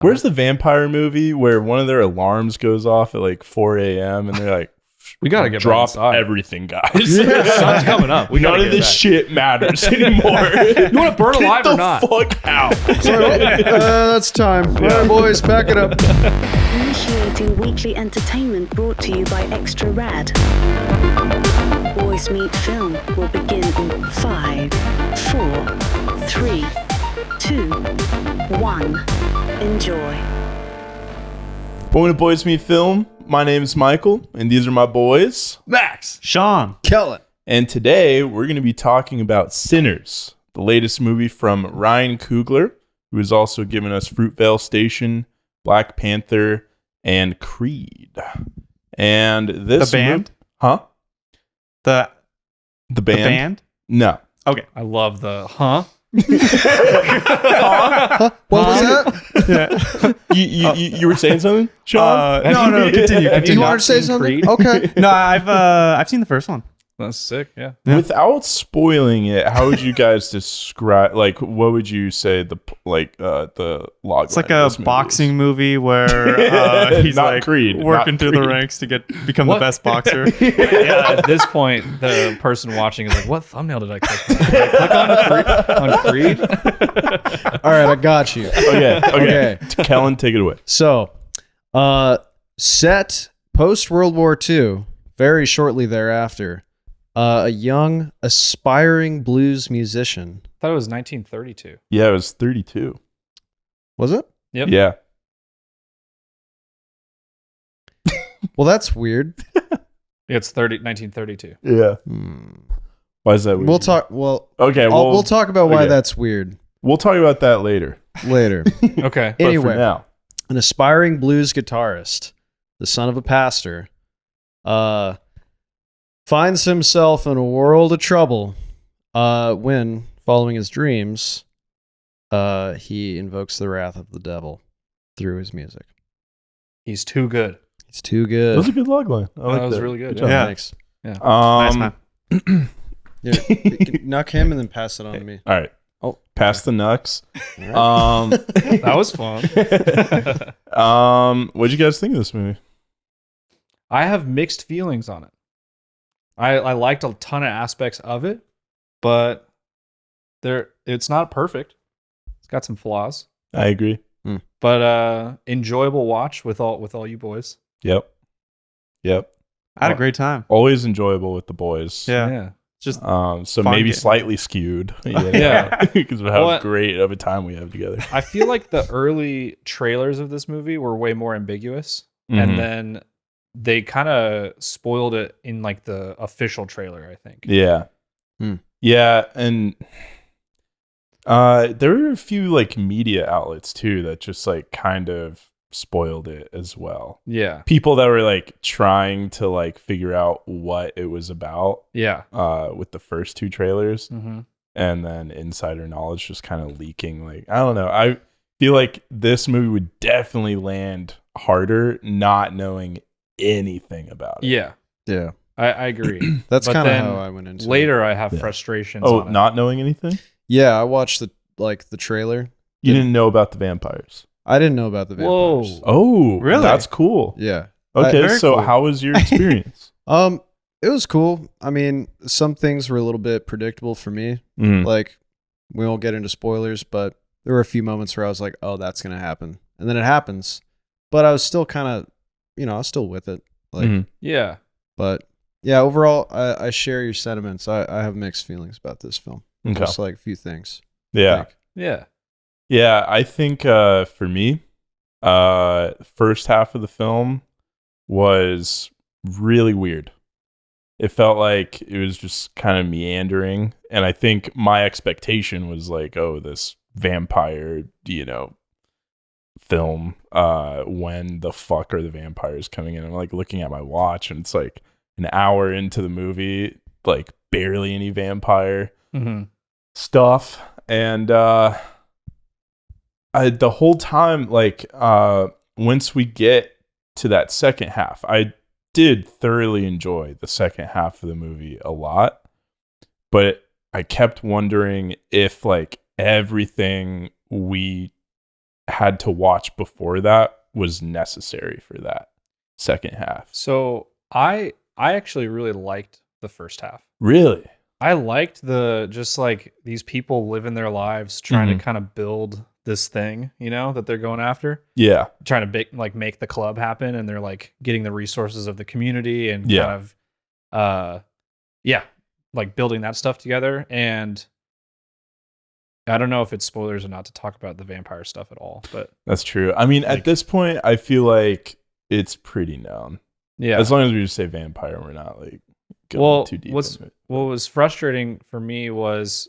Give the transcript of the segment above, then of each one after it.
Where's the vampire movie where one of their alarms goes off at like 4 a.m. and they're like, We gotta get drop back inside. everything, guys. Sun's coming up. None of this shit matters anymore. You want to burn alive or not? Get the fuck out. That's time. All right, boys, pack it up. Initiating weekly entertainment brought to you by Extra Rad. Boys Meet Film will begin in 5, 4, 3, 2, 1. Enjoy. Welcome to Boys Meet Film. My name is Michael, and these are my boys, Max. Sean. Kellen. And today we're going to be talking about Sinners, the latest movie from Ryan Coogler, who has also given us Fruitvale Station, Black Panther, and Creed. And this The band? Huh? The The band? band? No. Okay. I love the huh. What was that? You were saying something, Sean? No, continue. You wanted to say something? Okay. No, I've seen the first one. That's sick. Yeah. Without spoiling it, how would you guys describe? Like, what would you say the log? It's like a boxing movie where he's Not like Creed, working not through the Creed. ranks to become What? the best boxer. Yeah. At this point, the person watching is like, "What thumbnail did I click on? Did I click on Creed?" All right, I got you. Okay. Kellen, take it away. So, set post World War II, very shortly thereafter, a young, aspiring blues musician. I thought it was 1932. Yeah, it was 32. Was it? Yep. Yeah. Well, that's weird. It's 1932. Yeah. Why is that weird? We'll talk. Well, Okay. Well, we'll talk about why okay. that's weird We'll talk about that later. later. Okay. But Anyway. for now, An aspiring blues guitarist, the son of a pastor, finds himself in a world of trouble when, following his dreams, he invokes the wrath of the devil through his music. He's too good. It's too that was a good. good log line. I like That was really good. job. Yeah. Thanks. Nice man. Yeah, you can knock him and then pass it on to me. All right. Oh, Pass the Nux. all right. That was fun. What'd you guys think of this movie? I have mixed feelings on it. I liked a ton of aspects of it, but it's not perfect. It's got some flaws, I agree. but enjoyable watch with all you boys. Yep. I had a great time. Always enjoyable with the boys. Yeah. Just So Fun maybe game. slightly skewed. Yeah. Because of how Well, great of a time we have together. I feel like the early trailers of this movie were way more ambiguous, Mhm. and then they kind of spoiled it in like the official trailer, I think. Yeah. Yeah, and there were a few like media outlets too that just like kind of spoiled it as well. Yeah. People that were like trying to like figure out what it was about Yeah. with the first two trailers, Mm-hmm. and then insider knowledge just kind of leaking. Like, I don't know. I feel like this movie would definitely land harder not knowing anything about it. Yeah. Yeah, I agree. that's But kind of then how I went into it. Later, I have Yeah. frustrations. Oh, on it. not knowing anything? Yeah, I watched the trailer. You didn't know about the vampires. I didn't know about the Whoa. vampires. Oh, Really? That's cool. Yeah. Okay, Very so cool. how was your experience? It was cool. I mean, some things were a little bit predictable for me. Mm. Like, we won't get into spoilers, but there were a few moments where I was like, oh, that's going to happen. And then it happens. But I was still kind of, I was still with it. Like, Mhm. Yeah. but yeah, overall, I share your sentiments. I have mixed feelings about this film. Okay. Just like a few things. Yeah. Like, Yeah. Yeah, I think for me, first half of the film was really weird. It felt like it was just kind of meandering, and I think my expectation was like, oh, this vampire, film. When the fuck are the vampires coming in? I'm like looking at my watch, and it's like an hour into the movie, like barely any vampire Mm-hmm. stuff, and the whole time, like once we get to that second half, I did thoroughly enjoy the second half of the movie a lot, but I kept wondering if like everything we had to watch before that was necessary for that second half. So I actually really liked the first half. Really? I liked the just like these people living their lives trying to kind of build this thing, you know, that they're going after. Yeah. Trying to make the club happen, and they're like getting the resources of the community and Yeah. kind of like building that stuff together. And I don't know if it's spoilers or not to talk about the vampire stuff at all, but That's true. I mean, Like- at this point, I feel like it's pretty known. yeah. As long as we just say vampire, we're not like going Well, too deep what's- into it. What was frustrating for me was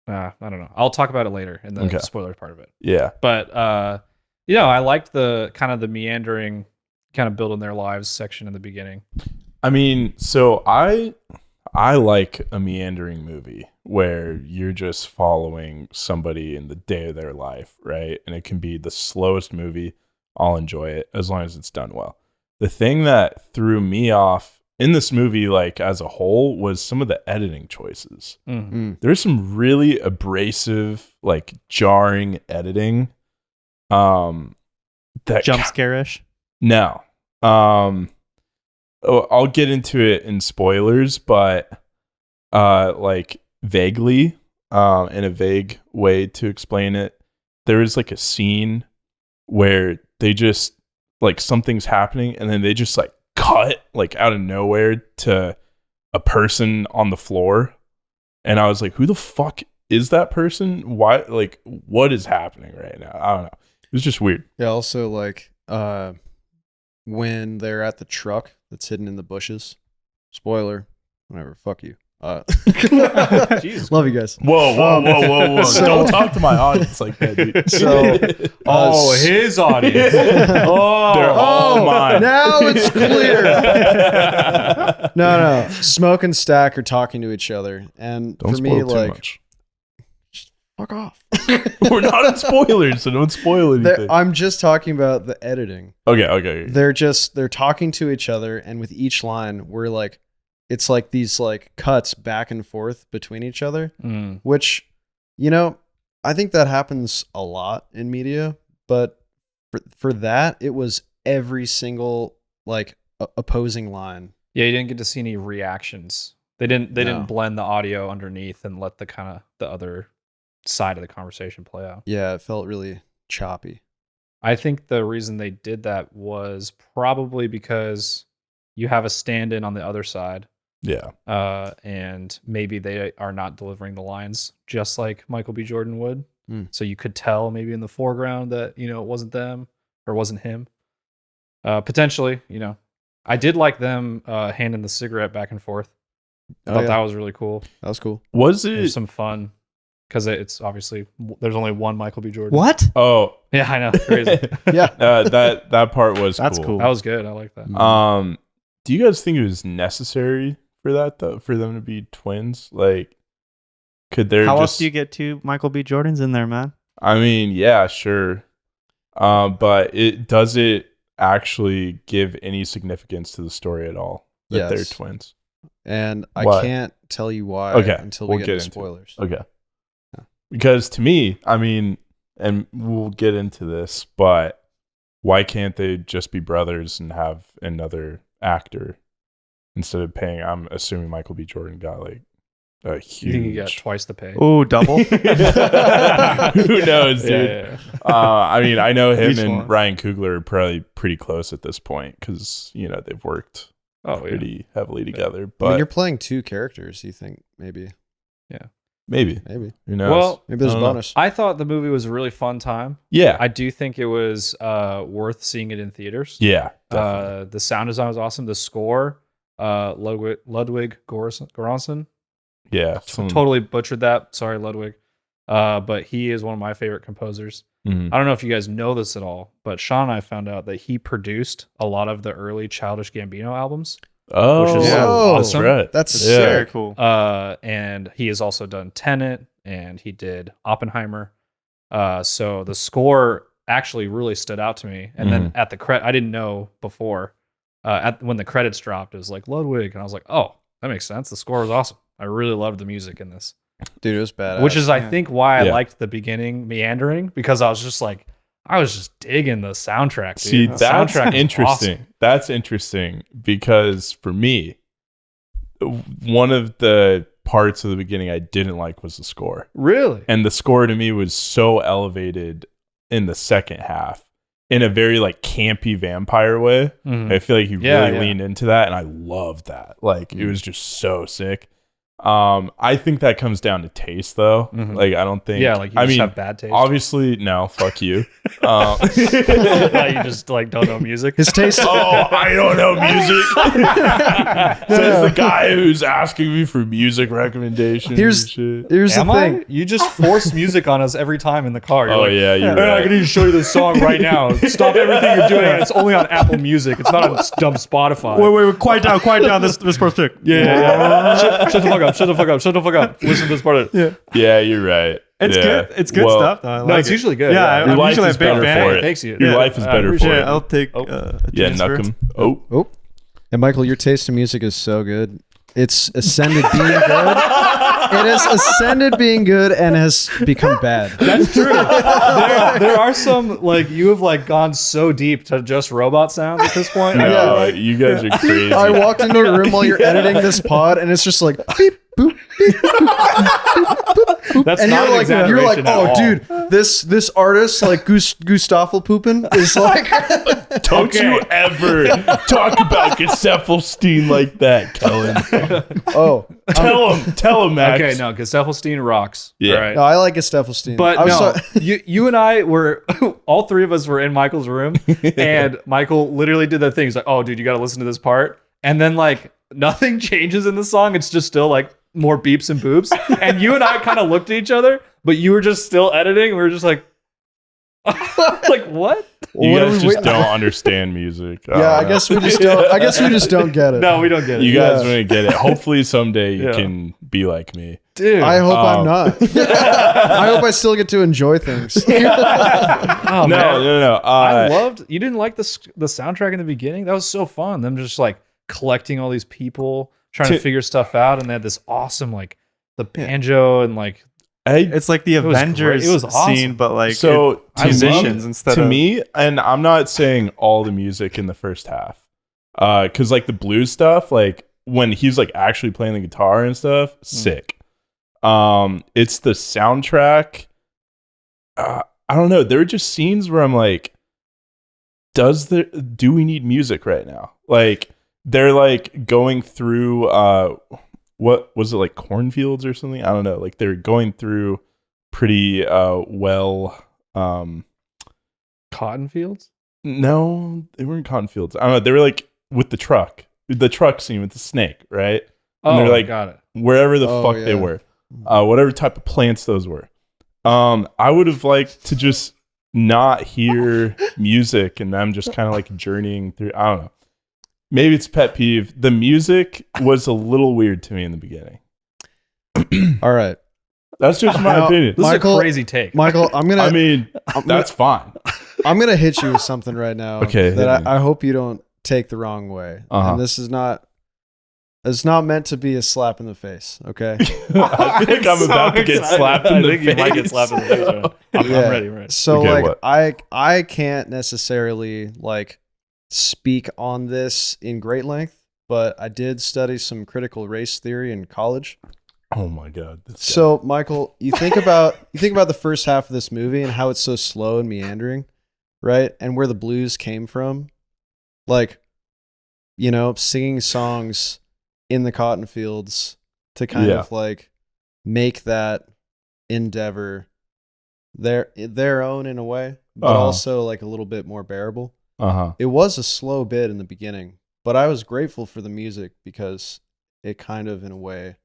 I don't know. I'll talk about it later in the Okay. spoiler part of it. Yeah. But I liked the kind of the meandering, kind of building their lives section in the beginning. I mean, so I like a meandering movie where you're just following somebody in the day of their life, right? And it can be the slowest movie. I'll enjoy it as long as it's done well. The thing that threw me off in this movie, like as a whole, was some of the editing choices. There's some really abrasive, like jarring editing. That Jump scare-ish. No. I'll get into it in spoilers, but like vaguely, in a vague way to explain it, there is like a scene where they just like something's happening and then they just like cut like out of nowhere to a person on the floor. And I was like, who the fuck is that person? Why, like, what is happening right now? I don't know. It was just weird. Yeah, also like when they're at the truck that's hidden in the bushes. Spoiler, whatever, fuck you. Jesus. Love you guys. Whoa. So- Don't talk to my audience like that, dude. So his audience. They're all mine. now it's clear. No. Smoke and Stack are talking to each other, and Don't for me, spoil too like, much. fuck off. We're not in spoilers, so don't spoil anything. I'm just talking about the editing. Okay. They're talking to each other, and with each line, we're like, it's like these like cuts back and forth between each other, which, you know, I think that happens a lot in media, but for that, it was every single like opposing line. Yeah, you didn't get to see any reactions. They didn't No. blend the audio underneath and let the kind of the other side of the conversation play out. Yeah, it felt really choppy. I think the reason they did that was probably because you have a stand-in on the other side, Yeah. and maybe they are not delivering the lines just like Michael B. Jordan would. So you could tell maybe in the foreground that, you know, it wasn't them or wasn't him. Potentially, you know. I did like them handing the cigarette back and forth. I thought that was really cool. That was cool. Was There's it? some fun because it's obviously there's only one Michael B. Jordan. What? Oh, Yeah, I know. Crazy. Yeah. that part was That's cool. cool. That was good. I like that. Do you guys think it was necessary for that though? For them to be twins? Like, could there How just? else do you get two Michael B. Jordans in there, man? I mean, yeah, sure. But does it actually give any significance to the story at all that they're Yes. twins? And I What? can't tell you why Okay, until we we'll get get into into it. spoilers. Okay. Yeah. Because to me, I mean, and we'll get into this, but why can't they just be brothers and have another actor instead of paying? I'm assuming Michael B. Jordan got like a huge. You think you got twice the pay? Oh, double. Who knows, dude? Yeah. I mean, I know him Each and one. Ryan Coogler are probably pretty close at this point because you know they've worked Oh, yeah. pretty heavily together. I mean, But you're playing two characters. You think maybe maybe who knows? Well, maybe there's a I don't know. bonus. I thought the movie was a really fun time. yeah, I do think it was worth seeing it in theaters. yeah, definitely. The sound design was awesome. The score, Ludwig Göransson. Yeah, some- Totally butchered that. Sorry, Ludwig. But he is one of my favorite composers. Mhm. I don't know if you guys know this at all, but Sean and I found out that he produced a lot of the early Childish Gambino albums. Oh, which is that's awesome. right. That's Yeah. Very sick. cool. And he has also done Tenet and he did Oppenheimer. So the score actually really stood out to me. And then at the I didn't know before. When the credits dropped, it was like Ludwig, and I was like, oh, that makes sense. The score was awesome. I really loved the music in this, Dude, it was badass. which is I Yeah. think why I Yeah. liked the beginning meandering, because I was just like, I was just digging the soundtrack. Dude. See, The that's soundtrack is interesting. awesome. That's interesting because for me, one of the parts of the beginning I didn't like was the score. Really? And the score to me was so elevated in the second half in a very like campy vampire way. Mhm. I feel like he Yeah, really yeah. leaned into that and I loved that. Like it was just so sick. I think that comes down to taste though. Mhm. Like I don't think Yeah, like you I just mean have bad taste. obviously no, fuck you. Like, you just like don't know music. His taste. Oh, I don't know music. Says the guy who's asking me for music recommendations. Here's- and shit. Here's the Am thing. I? You just force music on us every time in the car. You're Oh like, yeah, you're "Hey, I right. need to show you this song right now. Stop everything you're doing. It's only on Apple Music. It's not on dumb Spotify. Wait, quiet down. This first pick. Yeah. Shut the fuck up. Shut the fuck up. Shut the fuck up. Listen to this part of it. Yeah, you're right. It's Yeah. good. It's good Well, stuff though. I No, like it's it. usually good. Yeah, Your I'm life usually a is big better fan. for it. Thanks you. Your Yeah. life is I better appreciate for Yeah, it. I'll take. Oh. A Yeah, chance knuck first. him. Oh, Oh, and Michael, your taste in music is so good. It's ascended being good. It has ascended being good and has become bad. That's true. There are some like you have like gone so deep to just robot sounds at this point. no, you guys are crazy. I walked into a room while you're editing this pod, and it's just like beep boop beep boop. That's And not you're an like, exaggeration at oh, all. dude, this artist like Gustafel Poopin is like, Don't you ever talk about Gesaffelstein like that, Kellen. oh, Tell him, Max. Okay, no, Gesaffelstein rocks. Yeah. All right. no, I like Gustaffelstein. But I was no, so- you and I were, all three of us were in Michael's room, and Michael literally did that thing. He's like, "Oh, dude, you got to listen to this part," and then like nothing changes in the song. It's just still like more beeps and boops. And you and I kind of looked at each other, but you were just still editing. We were just like, like what? You What are guys we just waiting- don't understand music. yeah, I guess we just don't. I guess we just don't get it. No, we don't get it. You guys Yeah. don't get it. Hopefully someday you Yeah. can be like me. dude. I hope I'm Oh. not. I hope I still get to enjoy things. oh, No, man. no. I loved. You didn't like the soundtrack in the beginning. That was so fun. Them just like collecting all these people, trying to To- figure stuff out, and they had this awesome like the banjo and like It's like the was great. Avengers It was awesome. scene, but like so musicians instead to of me, and I'm not saying all the music in the first half, because like the blues stuff, like when he's like actually playing the guitar and stuff, sick. It's the soundtrack. I don't know. There were just scenes where I'm like, do we need music right now? Like they're like going through what was it, like cornfields or something? I don't know. Like they're going through pretty cotton fields. no, they weren't cotton fields. I don't know. They were like with the truck scene with the snake, right? And Oh, they're like got it. wherever the Oh, fuck they yeah. were, whatever type of plants those were. I would have liked to just not hear music and them just kind of like journeying through. I don't know. Maybe it's pet peeve. The music was a little weird to me in the beginning. All right, That's just my Now, opinion. This is Michael- a crazy take. Michael, I'm gonna. I mean, that's fine. I'm gonna hit you with something right now. Okay, hit that me. I hope you don't take the wrong way. Uh-huh. And this is not. It's not meant to be a slap in the face. Okay. I think I'm about to get slapped in the face. You might get slapped in the face. Right? I'm Yeah. ready. Right. So Okay, like what? I can't necessarily like speak on this in great length, but I did study some critical race theory in college. Oh my god. this guy. So Michael, you think about the first half of this movie and how it's so slow and meandering, right? And where the blues came from. Like, you know, singing songs in the cotton fields to kind Yeah. of like make that endeavor their own in a way, but Uh-huh. also like a little bit more bearable. Uh-huh. It was a slow bit in the beginning, but I was grateful for the music because it kind of in a way.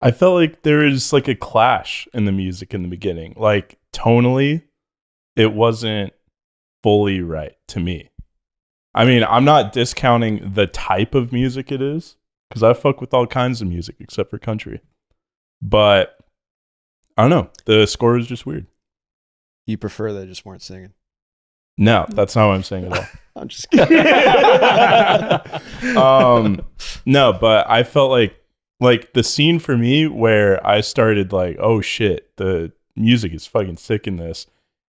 I felt like there is like a clash in the music in the beginning. Like tonally, it wasn't fully right to me. I mean, I'm not discounting the type of music it is, because I fuck with all kinds of music except for country. But I don't know. The score is just weird. You prefer they just weren't singing. No, that's not what I'm saying at all. I'm just kidding. No, but I felt like the scene for me where I started like, oh shit, the music is fucking sick in this,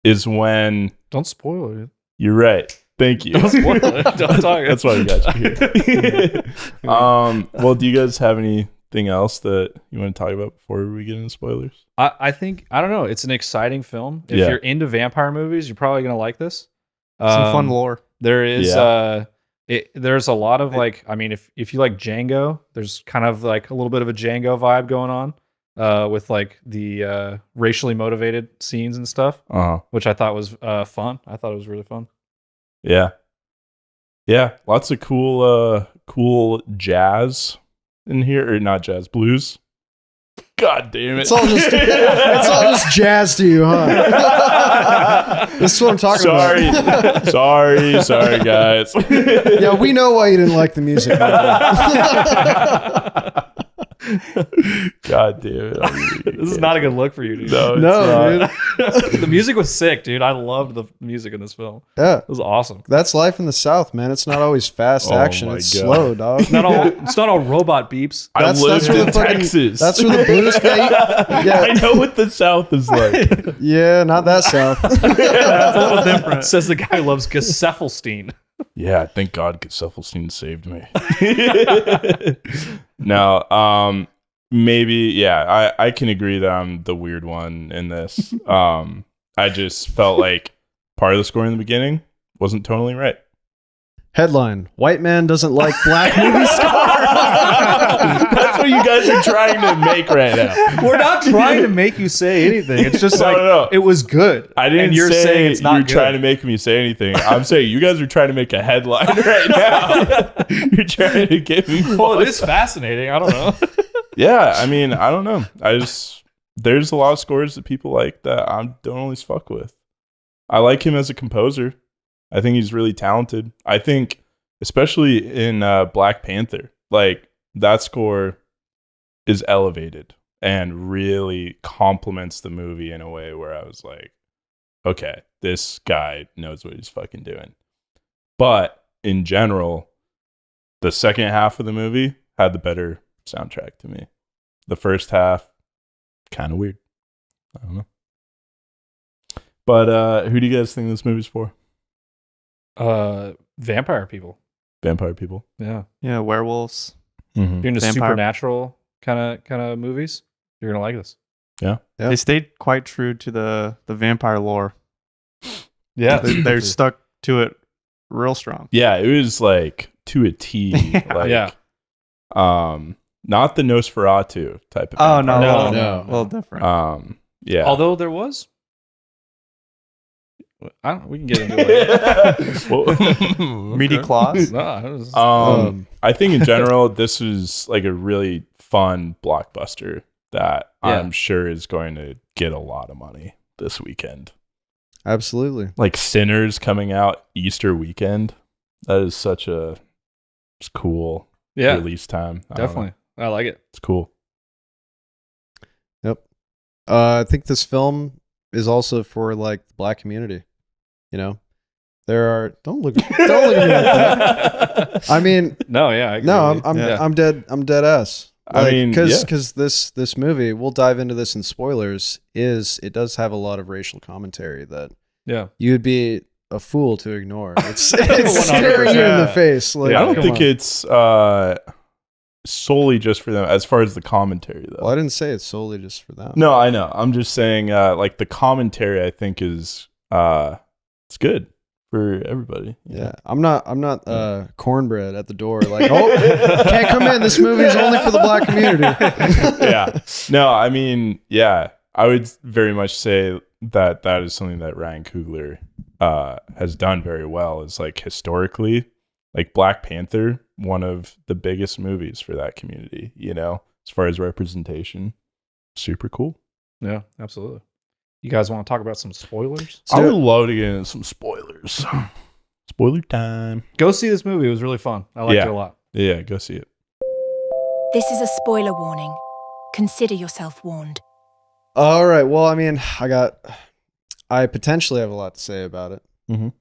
is when Don't spoil it. you're right. Thank you. Don't spoil it. Don't talk. That's why we got you here. Well, do you guys have anything else that you want to talk about before we get into spoilers? I think, I don't know. It's an exciting film. If Yeah. you're into vampire movies, you're probably going to like this. Some fun lore. There is, Yeah. there's a lot of like, I mean, if you like Django, there's kind of like a little bit of a Django vibe going on with like the racially motivated scenes and stuff, which I thought was fun. I thought it was really fun. Yeah. Lots of cool jazz in here, or not jazz, blues. God damn it! It's all just jazz to you, huh? This is what I'm talking about. Sorry, guys. Yeah, we know why you didn't like the music. God damn it! This is not a good look for you, dude. No, No, it's dude. The music was sick, dude. I loved the music in this film. Yeah, It was awesome. that's life in the South, man. It's not always fast Oh action. my It's God. slow, dog. It's not all robot beeps. I lived that's where in the fucking- Texas. that's where the blues guy. Yeah. I know what the South is like. Yeah, not that South. That's a little different. Says the guy who loves Gesaffelstein. Yeah, thank God Gesaffelstein saved me. No, maybe, yeah, I can agree that I'm the weird one in this. I just felt like part of the score in the beginning wasn't tonally right. Headline: White man doesn't like black movie score. That's what you guys are trying to make right now. We're not trying to make you say anything. It's just No. it was good. I didn't and you're say saying it's not you're good. trying to make me say anything. I'm saying you guys are trying to make a headline right now. You're trying to get me. Well, it is fascinating. I don't know. Yeah, I mean, I don't know. There's a lot of scores that people like that I don't always fuck with. I like him as a composer. I think he's really talented. I think, especially in Black Panther, like that score is elevated and really complements the movie in a way where I was like, okay, this guy knows what he's fucking doing. But in general, the second half of the movie had the better soundtrack to me. The first half, kind of weird. I don't know. But who do you guys think this movie's for? Vampire people. Vampire people. Yeah. Yeah, werewolves. Mm-hmm. You're into Vampire. supernatural kind of movies. You're gonna like this. Yeah. They stayed quite true to the vampire lore. Yeah. They're stuck to it real strong. Yeah, it was like to a T. Like, Yeah. Not the Nosferatu type of. Oh no, vampire. No. a little different. Yeah. Although there was, we can get into it later. Meaty claws. No, it was, I think in general, this is like a really fun blockbuster that Yeah. I'm sure is going to get a lot of money this weekend. Absolutely. Like Sinners coming out Easter weekend. That is such a cool yeah, release time. I don't know. definitely. I like it. It's cool. I think this film is also for like the black community. You know, there are don't look at me like that. I mean, No, yeah. I agree no, with I'm you. Yeah. I'm dead ass. I mean, because this movie, we'll dive into this in spoilers. It does have a lot of racial commentary that Yeah. you'd be a fool to ignore. It's staring you in the 100%. face. Like, Yeah, I don't come think on. it's solely just for them as far as the commentary though. Well, I didn't say it's solely just for them. No, I know. I'm just saying like the commentary I think is it's good for everybody. you know? Yeah, I'm not cornbread at the door. Like, oh, can't come in. This movie is only for the black community. Yeah. No, I mean, yeah, I would very much say that is something that Ryan Coogler has done very well. Is like historically, like Black Panther, one of the biggest movies for that community. You know, as far as representation, super cool. Yeah, absolutely. You guys want to talk about some spoilers? I would love to get into some spoilers. Spoiler time. Go see this movie. It was really fun. I liked Yeah. it a lot. Yeah, go see it. This is a spoiler warning. Consider yourself warned. All right. Well, I mean, I potentially have a lot to say about it. Mhm.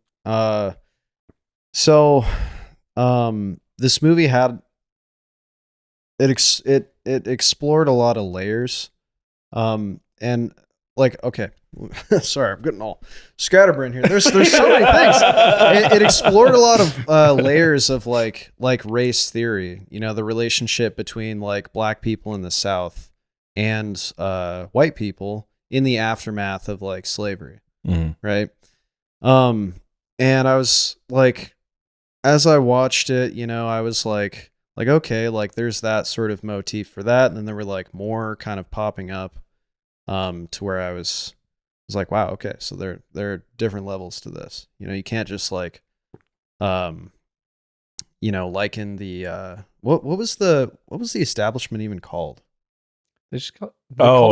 So, this movie had it explored a lot of layers, and like, okay, Sorry, I'm getting all scatterbrained here. There's so many things. It explored a lot of layers of like race theory. You know, the relationship between like black people in the South and white people in the aftermath of like slavery, right? And I was like, as I watched it, you know, I was like okay, like there's that sort of motif for that, and then there were like more kind of popping up, to where I was like, wow, okay, so there are different levels to this. You know, you can't just like, you know, like in the what was the establishment even called? They just call,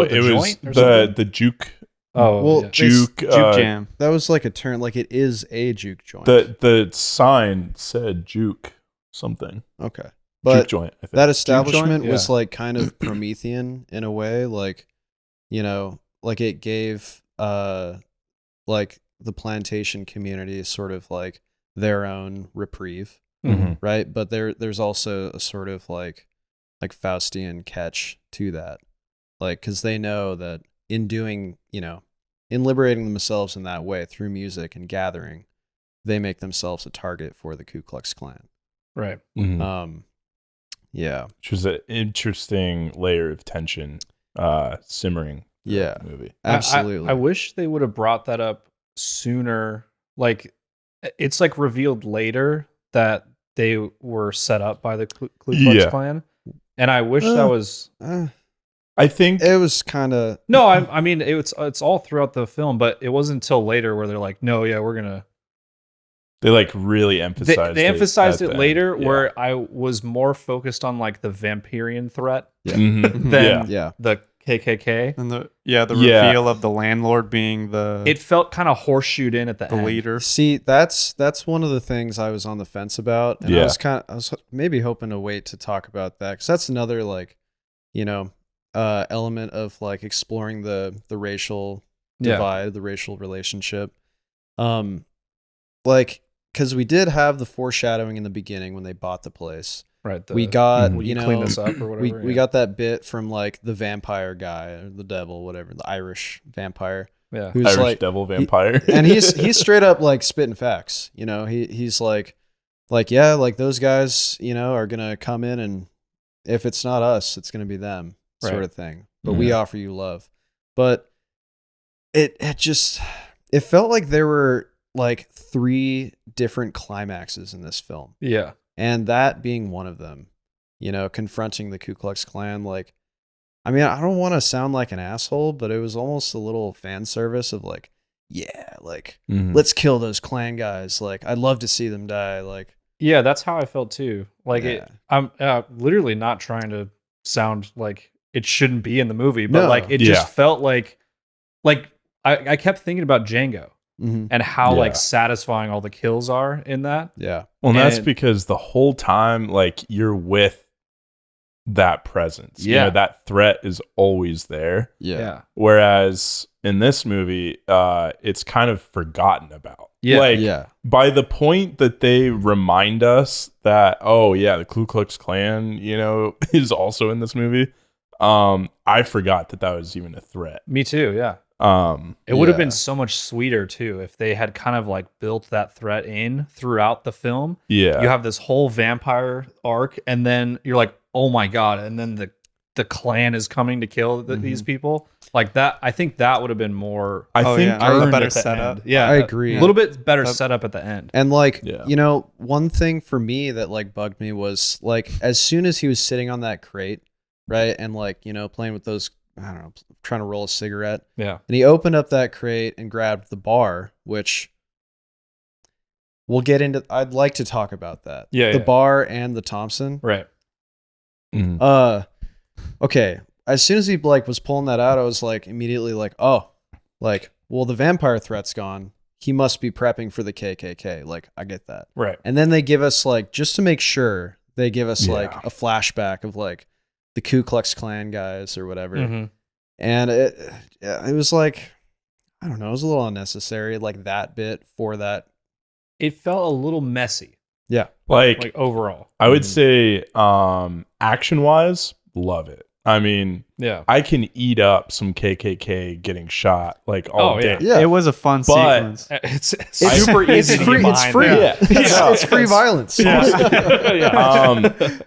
it was the juke. Oh, well, yeah. Juke jam. That was like a term, like it is a juke joint. The sign said juke something. Okay, but juke joint. I think. that establishment joint? was Yeah. like kind of Promethean in a way, like, you know, like it gave like the plantation community sort of like their own reprieve, right? But there's also a sort of like Faustian catch to that, like, because they know that in doing, you know, in liberating themselves in that way through music and gathering, they make themselves a target for the Ku Klux Klan. Right. Yeah. Which was an interesting layer of tension simmering. Yeah. The movie. Absolutely. I wish they would have brought that up sooner. Like, it's like revealed later that they were set up by the Ku Klux Klan, and I wish that was. I think it was kind of No, I mean it's all throughout the film, but it wasn't until later where they're like, no, yeah, we're gonna. They like really emphasized. They emphasized at it the later, end. where I was more focused on like the Vampirian threat than the KKK. And the reveal of the landlord being It felt kind of horseshoed in at the end. leader. See, that's one of the things I was on the fence about, and I was maybe hoping to wait to talk about that, because that's another, like, you know, element of like exploring the racial divide, the racial relationship, like, because we did have the foreshadowing in the beginning when they bought the place. Right. We got, Will you know, clean this up or whatever. we got that bit from like the vampire guy or the devil, whatever, the Irish vampire. Yeah. Who's Irish like devil vampire. and he's straight up like spitting facts. You know, he's like, yeah, like those guys, you know, are gonna come in, and if it's not us, it's gonna be them, sort of thing. But we offer you love. But it felt like there were like 3 different climaxes in this film. Yeah. And that being one of them, you know, confronting the Ku Klux Klan. Like, I mean, I don't want to sound like an asshole, but it was almost a little fan service of like, yeah, like, let's kill those Klan guys. Like, I'd love to see them die. Like, yeah, that's how I felt too. Like, Yeah. I'm literally not trying to sound like it shouldn't be in the movie, but No. like, it just felt like I kept thinking about Django and how like satisfying all the kills are in that. Yeah. Well, that's And- because the whole time, like, you're with that presence. You Yeah. know, that threat is always there. Yeah. Whereas in this movie, it's kind of forgotten about. Yeah. Like, Yeah. by the point that they remind us that, oh yeah, the Ku Klux Klan, you know, is also in this movie, I forgot that was even a threat. Me too. Yeah. It would have been so much sweeter too if they had kind of like built that threat in throughout the film. Yeah. You have this whole vampire arc, and then you're like, oh my god, and then the Klan is coming to kill these people. Like that, I think that would have been more. I think a earned better at the setup. end. Yeah, I agree. A little bit better setup at the end. And like, Yeah. you know, one thing for me that like bugged me was like, as soon as he was sitting on that crate, right, and like, you know, playing with those, I don't know, trying to roll a cigarette, Yeah. and he opened up that crate and grabbed the bar, which we'll get into. I'd like to talk about that. Yeah, the yeah. bar and the Thompson. Right. Okay. As soon as he like was pulling that out, I was like immediately like, oh, like, well, the vampire threat's gone. He must be prepping for the KKK. Like, I get that. Right. And then they give us like, just to make sure, they give us like a flashback of like the Ku Klux Klan guys or whatever. And it was like, I don't know, it was a little unnecessary, like that bit for that. It felt a little messy, Yeah. Like like overall. I would say, action wise, love it. I mean, Yeah. I can eat up some KKK getting shot like all day. Yeah. It was a fun But- sequence. It's It's- super easy to free. get It's behind free. that. It's free violence.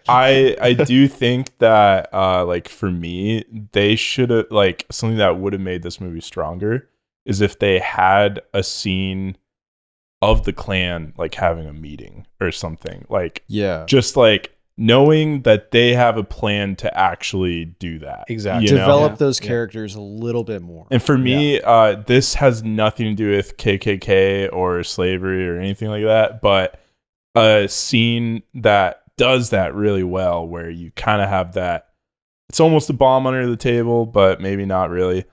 I do think that like for me, they should have like something that would have made this movie stronger is if they had a scene of the Klan like having a meeting or something. Like Yeah. just like knowing that they have a plan to actually do that. Exactly. you know? Develop Yeah. those characters a little bit more. And for me, this has nothing to do with KKK or slavery or anything like that, but a scene that does that really well, where you kind of have that, it's almost a bomb under the table, but maybe not really,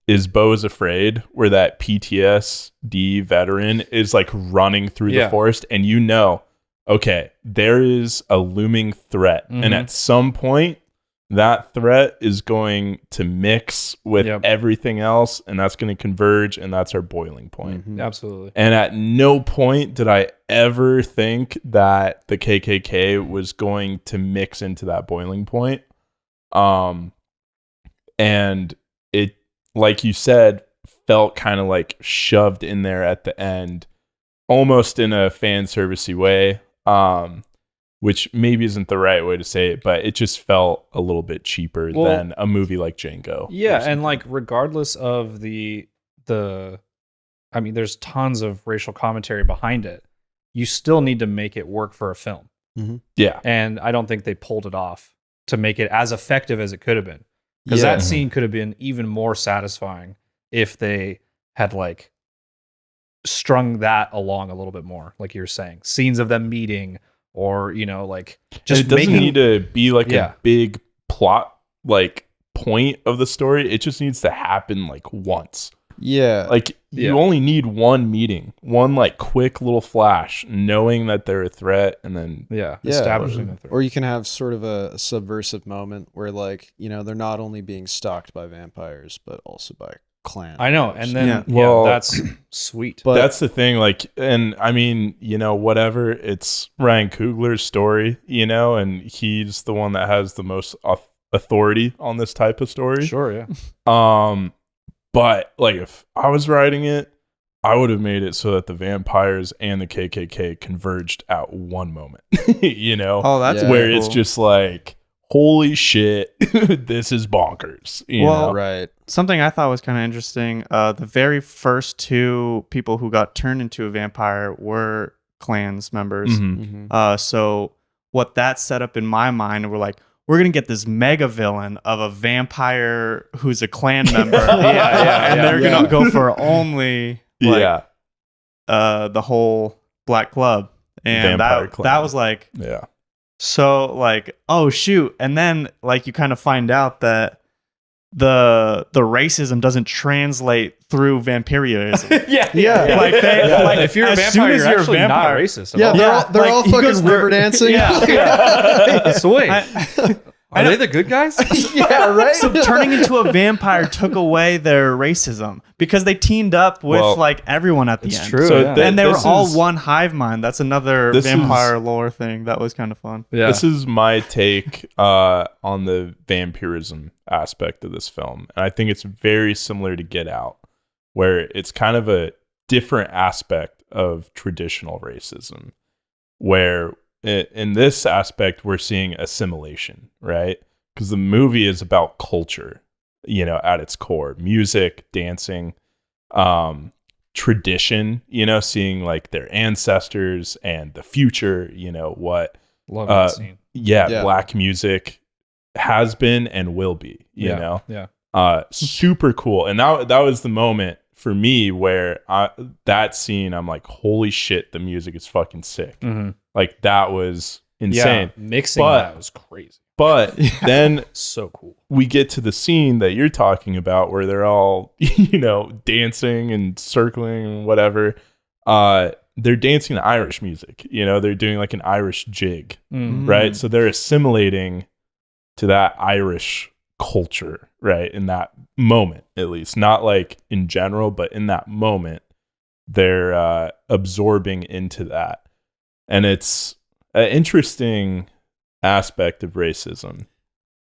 is Beau is Afraid, where that PTSD veteran is like running through the forest and you know, okay, there is a looming threat. And at some point, that threat is going to mix with everything else, and that's going to converge, and that's our boiling point. Absolutely. And at no point did I ever think that the KKK was going to mix into that boiling point. And it, like you said, felt kind of like shoved in there at the end, almost in a fan servicey way. Which maybe isn't the right way to say it, but it just felt a little bit cheaper than a movie like Django. Yeah, and like regardless of the I mean, there's tons of racial commentary behind it. You still need to make it work for a film. Yeah. And I don't think they pulled it off to make it as effective as it could have been. Because that scene could have been even more satisfying if they had like strung that along a little bit more, like you were saying. Scenes of them meeting, or you know, like just it doesn't making, need to be like a big plot like point of the story. It just needs to happen like once. Yeah. Like you only need one meeting, one like quick little flash, knowing that they're a threat, and then establishing the threat. Or you can have sort of a subversive moment where like, you know, they're not only being stalked by vampires, but also by Klan. I know, and then well, that's sweet. But that's the thing, like, and I mean, you know, whatever, it's Ryan Coogler's story, you know, and he's the one that has the most authority on this type of story. Sure, yeah. But like if I was writing it, I would have made it so that the vampires and the KKK converged at one moment. You know? Oh, that's where cool. it's just like, holy shit, this is bonkers. You know? right. Something I thought was kind of interesting. The very first two people who got turned into a vampire were Klans members. So what that set up in my mind, we're like, we're gonna get this mega villain of a vampire who's a Klan member. And they're gonna go for only like, the whole Black Club, and that was like so like, oh shoot. And then like you kind of find out that the racism doesn't translate through vampirism. Like Like if you're a as vampire, soon as you're you're a actually not vampire- racist. Yeah, they're all he goes fucking river dancing. So wait, are they the good guys? Yeah, right. So turning into a vampire took away their racism because they teamed up with like everyone at the end. True. So yeah. And they were this all is- one hive mind. That's another This vampire lore thing. That was kind of fun. Yeah. This is my take on the vampirism aspect of this film. And I think it's very similar to Get Out, where it's kind of a different aspect of traditional racism, where in this aspect, we're seeing assimilation, right? Because the movie is about culture, you know, at its core, music, dancing, tradition, you know, seeing like their ancestors and the future, you know, what Love that scene. Black music has been and will be, you know? Yeah. Super cool. And that was the moment for me where that scene, I'm like, holy shit, the music is fucking sick. Like that was insane. Yeah, mixing that was crazy. But then So cool. we get to the scene that you're talking about where they're all, you know, dancing and circling and whatever. They're dancing to Irish music, you know, they're doing like an Irish jig, right? So they're assimilating to that Irish culture, right? In that moment, at least, not like in general, but in that moment, they're absorbing into that. And it's an interesting aspect of racism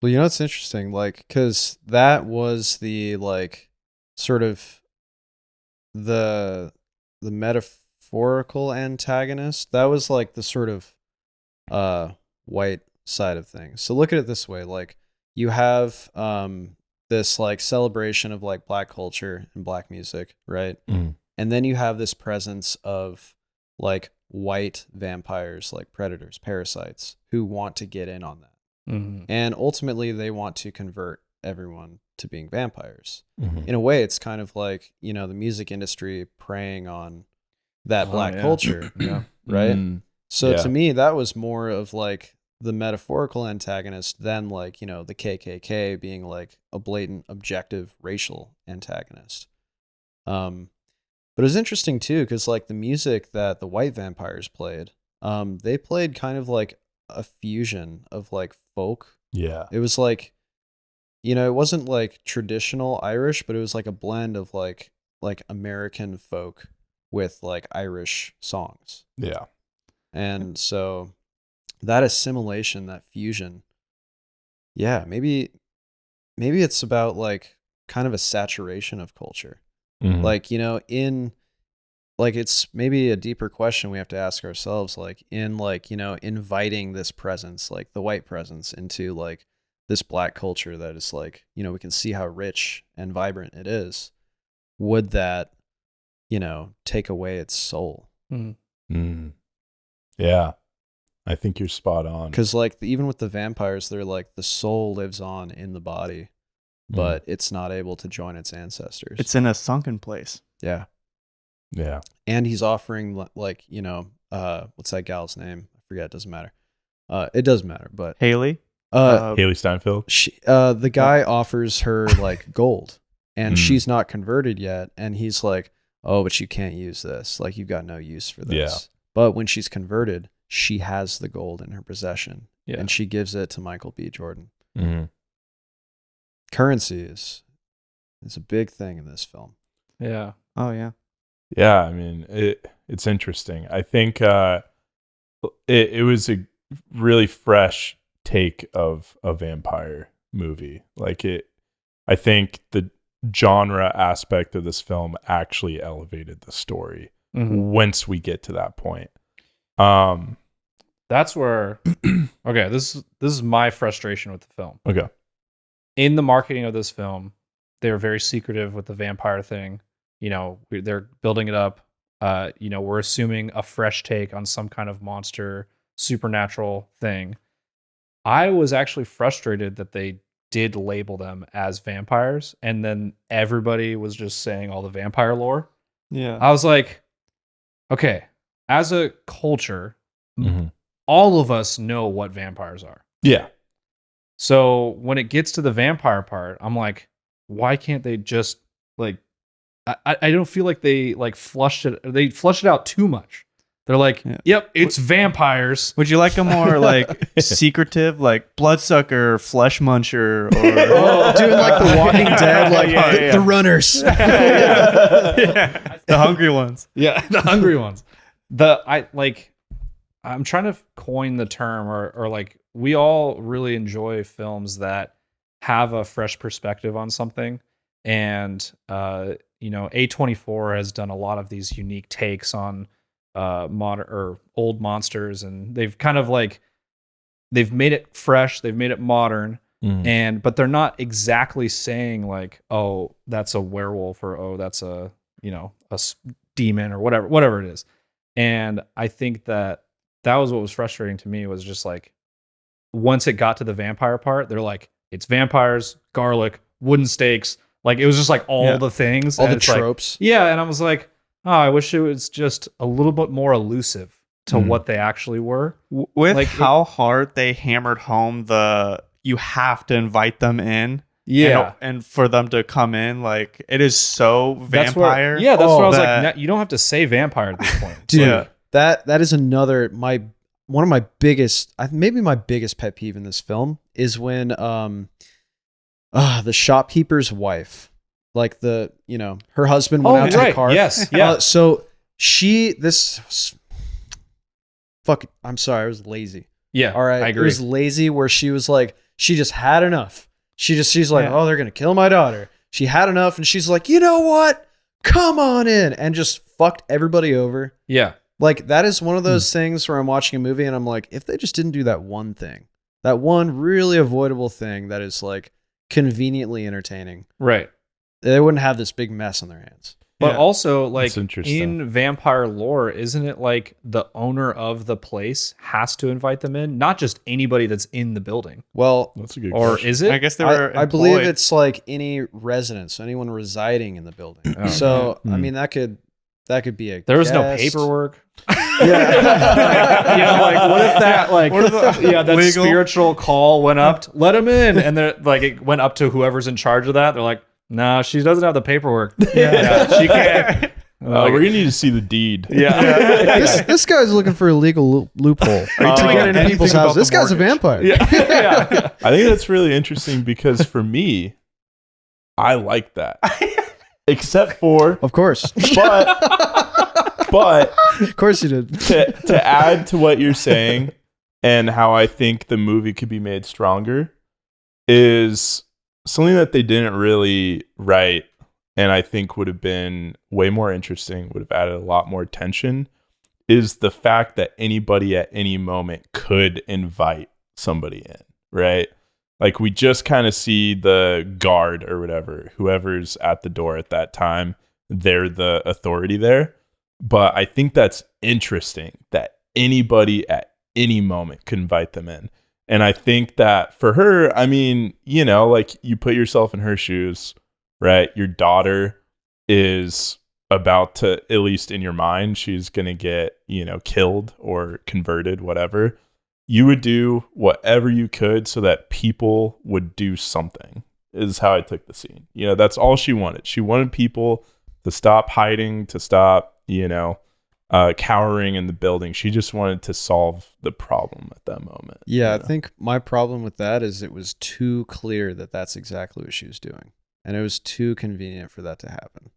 Well, you know, it's interesting, like, because that was the like sort of the metaphorical antagonist. That was like the sort of white side of things. So look at it this way, like you have this like celebration of like black culture and black music, right? And then you have this presence of like white vampires, like predators, parasites, who want to get in on that. And ultimately they want to convert everyone to being vampires. In a way, it's kind of like, you know, the music industry preying on that black culture, right? So to me, that was more of like the metaphorical antagonist than like, you know, the KKK being like a blatant objective racial antagonist. But it was interesting too, because like the music that the white vampires played, they played kind of like a fusion of like folk. Yeah. It was like, you know, it wasn't like traditional Irish, but it was like a blend of like American folk with like Irish songs. Yeah. And so that assimilation, that fusion, yeah, maybe it's about like kind of a saturation of culture. Like, you know, in like, it's maybe a deeper question we have to ask ourselves, like in like, you know, inviting this presence, like the white presence into like this black culture that is like, you know, we can see how rich and vibrant it is. Would that, you know, take away its soul? Yeah, I think you're spot on. Because like even with the vampires, they're like the soul lives on in the body, but it's not able to join its ancestors. It's in a sunken place. Yeah. Yeah. And he's offering like, you know, what's that gal's name? I forget. It doesn't matter. It does matter, but Haley. Haley Steinfeld. The guy offers her like gold, and she's not converted yet. And he's like, "Oh, but you can't use this. Like, you've got no use for this." Yeah. But when she's converted, she has the gold in her possession, Yeah. and she gives it to Michael B. Jordan. Currency is a big thing in this film. Yeah. Oh yeah. Yeah, I mean, it's interesting. I think it was a really fresh take of a vampire movie. Like I think the genre aspect of this film actually elevated the story once we get to that point. That's where okay, this is my frustration with the film. Okay. In the marketing of this film, they're very secretive with the vampire thing. You know, they're building it up. You know, we're assuming a fresh take on some kind of monster, supernatural thing. I was actually frustrated that they did label them as vampires, and then everybody was just saying all the vampire lore. Yeah. I was like, okay, as a culture, all of us know what vampires are. Yeah. So when it gets to the vampire part, I'm like, why can't they just like, I don't feel like they like flushed it out too much. They're like, yep, it's vampires. Would you like a more like secretive, like bloodsucker, flesh muncher, or doing like the Walking Dead, like the runners, the hungry ones? Yeah, the hungry ones. I'm trying to coin the term, or like, we all really enjoy films that have a fresh perspective on something. And, you know, A24 has done a lot of these unique takes on modern or old monsters. And they've kind of like, they've made it fresh. They've made it modern. But they're not exactly saying like, oh, that's a werewolf, or, oh, that's a, you know, a demon, or whatever it is. And I think that was what was frustrating to me, was just like, once it got to the vampire part, they're like, it's vampires, garlic, wooden stakes. Like, it was just like all the things. All the tropes. Like, yeah. And I was like, oh, I wish it was just a little bit more elusive to what they actually were. With like, how hard they hammered home you have to invite them in. Yeah. And for them to come in, like, it is so vampire. That's where I was like, you don't have to say vampire at this point. Dude, yeah. That is another, one of my biggest, maybe my biggest pet peeve in this film is when the shopkeeper's wife, like her husband went out to the car. Yes. Yeah. So I'm sorry, I was lazy. Yeah, All right. I agree. It was lazy where she was like, she just had enough. She's like, oh, they're going to kill my daughter. She had enough. And she's like, you know what? Come on in. And just fucked everybody over. Yeah. Like, that is one of those things where I'm watching a movie and I'm like, if they just didn't do that one thing, that one really avoidable thing that is like conveniently entertaining, Right. they wouldn't have this big mess on their hands. But also, like, That's interesting. in vampire lore, isn't it like the owner of the place has to invite them in? Not just anybody that's in the building. Well, That's a good Or question. is it? I guess they were. I believe employed. it's like any residence, anyone residing in the building. Oh, So, okay. I mean, that could be a There was no guest. paperwork. Yeah. You know, like, what if that, like, What if the yeah, that legal- spiritual call went up, let him in, and then, like, it went up to whoever's in charge of that. They're like, no, she doesn't have the paperwork. Yeah, she can't. We're gonna need to see the deed. Yeah. This guy's looking for a legal loophole to telling get into anything people's about houses. the This guy's a mortgage? vampire. Yeah. I think that's really interesting because for me, I like that. Except for, Of course. but Of course you did. to add to what you're saying and how I think the movie could be made stronger is something that they didn't really write and I think would have been way more interesting, would have added a lot more tension, is the fact that anybody at any moment could invite somebody in, right? Like, we just kind of see the guard or whatever, whoever's at the door at that time, they're the authority there. But I think that's interesting that anybody at any moment could invite them in. And I think that for her, I mean, you know, like, you put yourself in her shoes, right? Your daughter is about to, at least in your mind, she's going to get, you know, killed or converted, whatever. You would do whatever you could so that people would do something, is how I took the scene. You know, that's all she wanted. She wanted people to stop hiding, to stop, you know, cowering in the building. She just wanted to solve the problem at that moment. Yeah, you I know? think my problem with that is it was too clear that that's exactly what she was doing. And it was too convenient for that to happen.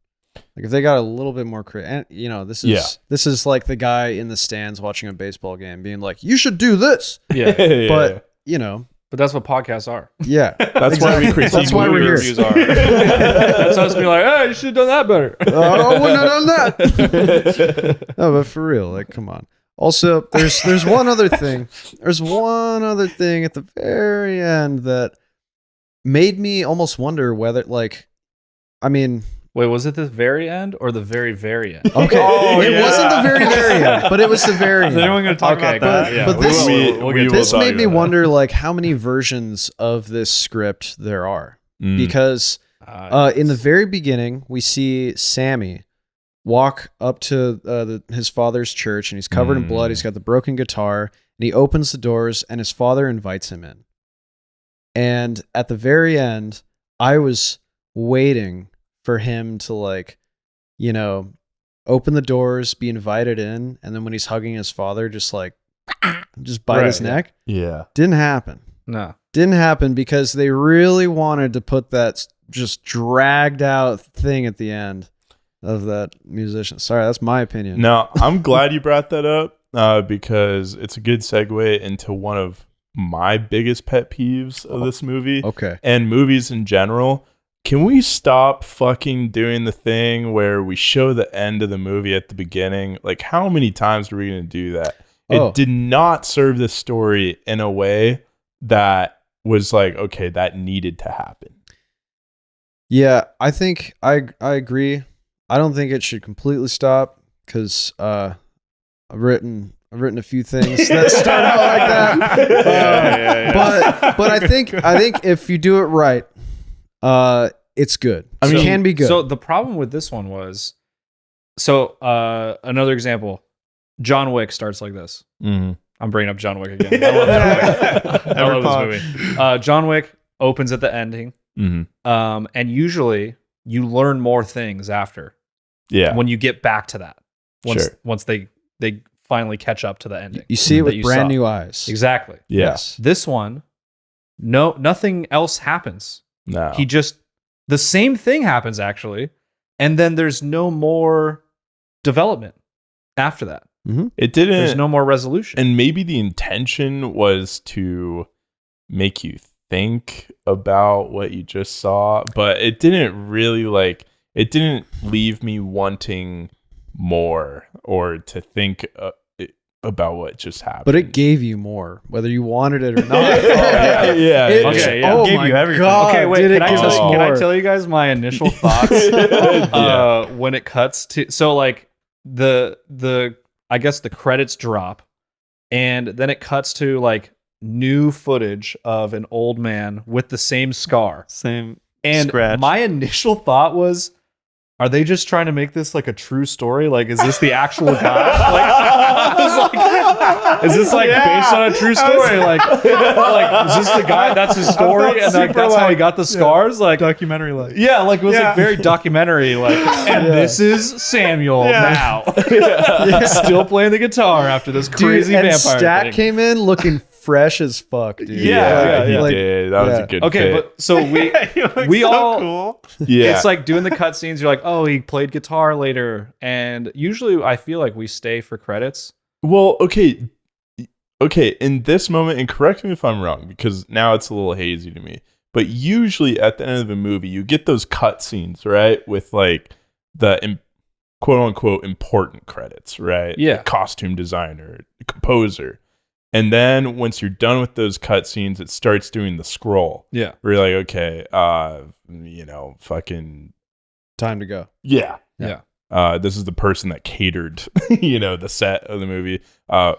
Like, if they got a little bit more and you know, this is like the guy in the stands watching a baseball game being like, you should do this. Yeah. Yeah. But, you know, But that's what podcasts are. yeah. That's why we critique That's why we're movie here. Reviews are. That's us being like, hey, you should have done that better. I wouldn't have done that. No, but for real, like, come on. Also, there's one other thing. There's one other thing at the very end that made me almost wonder whether, like, I mean, Wait, was it the very end or the very, very end? okay, it wasn't the very, very end, but it was the very end. Is anyone going to talk Okay, about that? good. Yeah, But we this- will- we'll get to This talk made me about that. wonder, like, how many versions of this script there are. Mm. Because in the very beginning, we see Sammy walk up to his father's church, and he's covered in blood. He's got the broken guitar, and he opens the doors, and his father invites him in. And at the very end, I was waiting for him to, like, you know, open the doors, be invited in, and then when he's hugging his father, just like, just bite Right, his yeah. neck. Yeah. Didn't happen. No. Didn't happen because they really wanted to put that just dragged out thing at the end of that musician. Sorry, that's my opinion. No, I'm glad you brought that up because it's a good segue into one of my biggest pet peeves of this movie Okay. and movies in general. Can we stop fucking doing the thing where we show the end of the movie at the beginning? Like, how many times are we going to do that? Oh. It did not serve the story in a way that was like, okay, that needed to happen. Yeah, I think I agree. I don't think it should completely stop because I've written a few things that start out like that. But I think if you do it right, it's good. I It mean, can be good. So the problem with this one was, another example, John Wick starts like this. Mm-hmm. I'm bringing up John Wick again. I love John Wick. I love this movie. John Wick opens at the ending. Mm-hmm. And usually you learn more things after Yeah. when you get back to that. Sure. Once they finally catch up to the ending. you see it that with you brand saw. new eyes. Exactly. Yes. This one, nothing else happens. No. The same thing happens actually, and then there's no more development after that. It didn't. There's no more resolution. And maybe the intention was to make you think about what you just saw, but it didn't really it didn't leave me wanting more or to think about what just happened. But it gave you more, whether you wanted it or not. yeah. Okay, yeah. Oh Gave my you everything. God, Okay, wait. did it Can give us I more? tell you guys my initial thoughts when it cuts to? So like the I guess the credits drop, and then it cuts to like new footage of an old man with the same scar. Same And scratch. my initial thought was, are they just trying to make this like a true story? Like, is this the actual guy? Is this like based on a true story? Like, is this the guy? That's his story, and like, that's how he got the scars. Like, documentary yeah, like it was like very documentary. Like, and this is Samuel now, still playing the guitar after this crazy and vampire Stat thing. came in looking fresh as fuck, dude. Yeah, he like- did. That was yeah. a good Okay, fit. but so we all cool. Yeah. It's like doing the cutscenes. You're like, oh, he played guitar later, and usually I feel like we stay for credits. Well, okay. In this moment, and correct me if I'm wrong, because now it's a little hazy to me. But usually at the end of a movie, you get those cutscenes, right, with like the quote unquote important credits, right? Yeah. The costume designer, the composer, and then once you're done with those cutscenes, it starts doing the scroll. Yeah, Where you're like, okay, fucking Time to go. yeah. yeah. This is the person that catered, the set of the movie.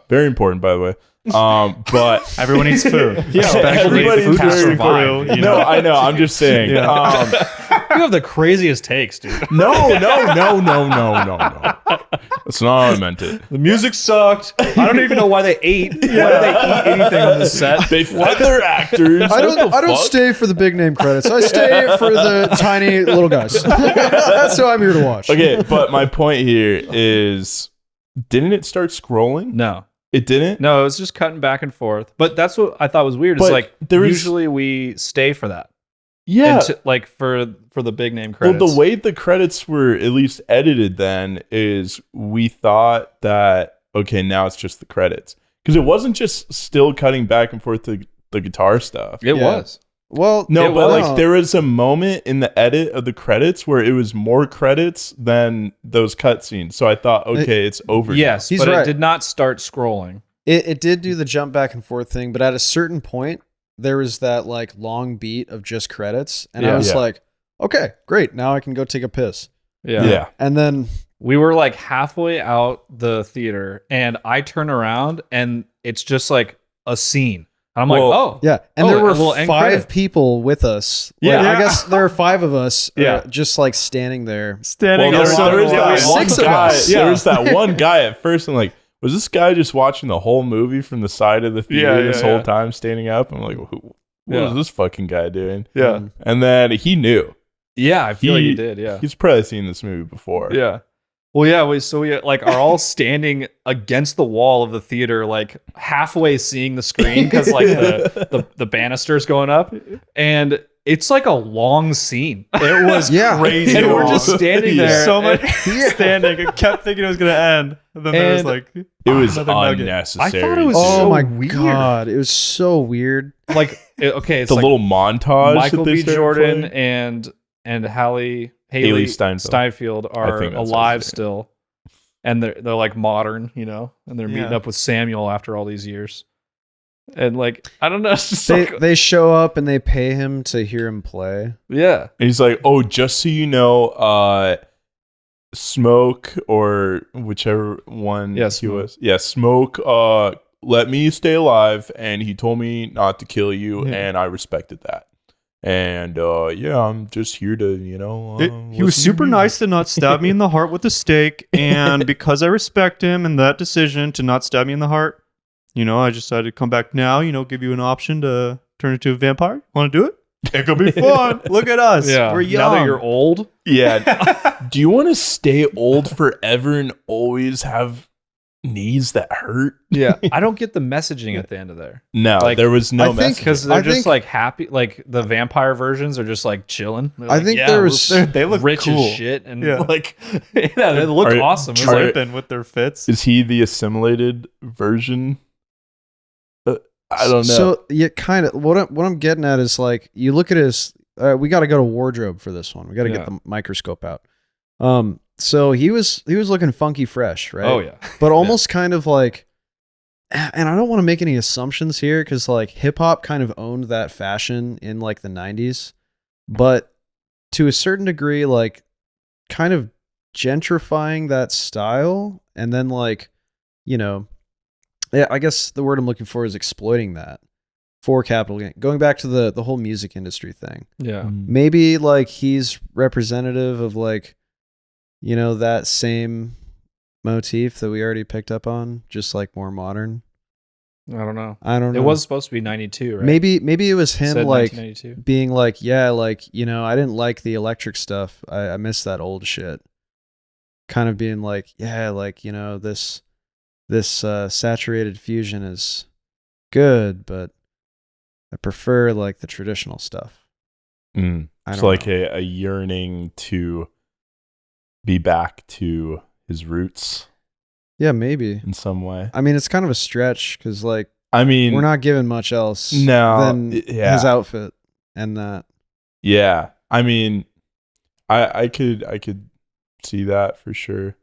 Very important, by the way. But Everyone eats food. yeah, Especially everybody's food very crew, important. you No, know. I know. I'm just saying. You have the craziest takes, dude. No. That's not how I meant it. The music sucked. I don't even know why they ate. Why did they eat anything on the set? They fed their actors. I don't stay for the big name credits. I stay for the tiny little guys. That's who I'm here to watch. Okay, but my point here is, didn't it start scrolling? No, It didn't? no, it was just cutting back and forth. But that's what I thought was weird. It's But like there is- usually we stay for that. Yeah. Like for the big name Well, credits. the way the credits were at least edited then is we thought that, okay, now it's just the credits. Because it wasn't just still cutting back and forth to the guitar stuff. it Yeah. was. Well, No, It but was. like there was a moment in the edit of the credits where it was more credits than those cutscenes. So I thought, okay, it's over. now. Yes, He's but right. it did not start scrolling. it did do the jump back and forth thing, but at a certain point, there was that like long beat of just credits, and I Yeah. was Yeah. like, okay, great, now I can go take a piss. Yeah. And then We were like halfway out the theater, and I turn around, and it's just like a scene. And I'm Well, like, oh, yeah, and Oh, there a were little end 5 credit. people with us. Yeah. Like, Yeah. I guess there were 5 of us. Yeah. Just like standing there. Standing Well, in there, front there of was the that line. one 6 of guy. us. There was that one guy at first. I'm like, was this guy just watching the whole movie from the side of the theater Yeah, this yeah, whole yeah. time, standing up? I'm like, what Yeah. is this fucking guy doing? yeah, And then he knew. yeah. I feel like He- you did. Yeah, He's probably seen this movie before. yeah. Well, yeah. We like are all standing against the wall of the theater, like halfway seeing the screen because like the banisters going up, and it's like a long scene. It was Yeah. crazy. And we're long. just standing there. so much Yeah. standing. I kept thinking it was gonna end. And then there was And like It was another nugget. unnecessary. I thought it was Oh so my weird. god, it was so weird. Like okay, it's the like little montage. Michael that they B. started Jordan playing. and Haley Steinfeld. Steinfeld are think that's alive his name. still, and they're like modern, and they're meeting Yeah. up with Samuel after all these years, and like I don't know, it's just They like, they show up and they pay him to hear him play. yeah, And he's like, oh, just so you know, Smoke or whichever one Yeah, he Smoke. was. Yeah, Smoke let me stay alive and he told me not to kill you Yeah. and I respected that. And yeah, I'm just here to, He listen was to super music. nice to not stab me in the heart with a stake, and because I respect him and that decision to not stab me in the heart, I just decided to come back now. Give you an option to turn into a vampire. Want to do it? It could be fun. Look at us. yeah. We're young. Now that you're old, Yeah. Do you want to stay old forever and always have knees that hurt. Yeah, I don't get the messaging at the end of there. No, Like, there was no I think- message. Because they're I just think- like happy, like the vampire versions are just like chilling. They're I like, think yeah, there we're was- They look rich cool. as shit, and Yeah. like, yeah, they look Are- awesome. It's are- like, Tripping with their fits. Is he the assimilated version? I don't know. So yeah, kind of. What I'm getting at is like you look at his. We got to go to wardrobe for this one. We got to Yeah. get the microscope out. So he was looking funky fresh, right? oh yeah, But almost kind of like, and I don't want to make any assumptions here because like hip hop kind of owned that fashion in like the 90s, but to a certain degree, like kind of gentrifying that style and then like, you know, yeah, I guess the word I'm looking for is exploiting that for capital gain. Going back to the whole music industry thing. yeah. Maybe like he's representative of like, you know, that same motif that we already picked up on, just like more modern. I don't know. I don't know. It was supposed to be 92, right? maybe it was It him said like 1992. being like, yeah, like, you know, I didn't like the electric stuff. I miss that old shit. Kind of being like, yeah, like, you know, this saturated fusion is good, but I prefer like the traditional stuff. I It's don't like know. a yearning to be back to his roots Yeah, maybe. in some way. I mean, it's kind of a stretch because like I mean, we're not given much else No, than yeah. his outfit and that. yeah. I mean, I could see that for sure.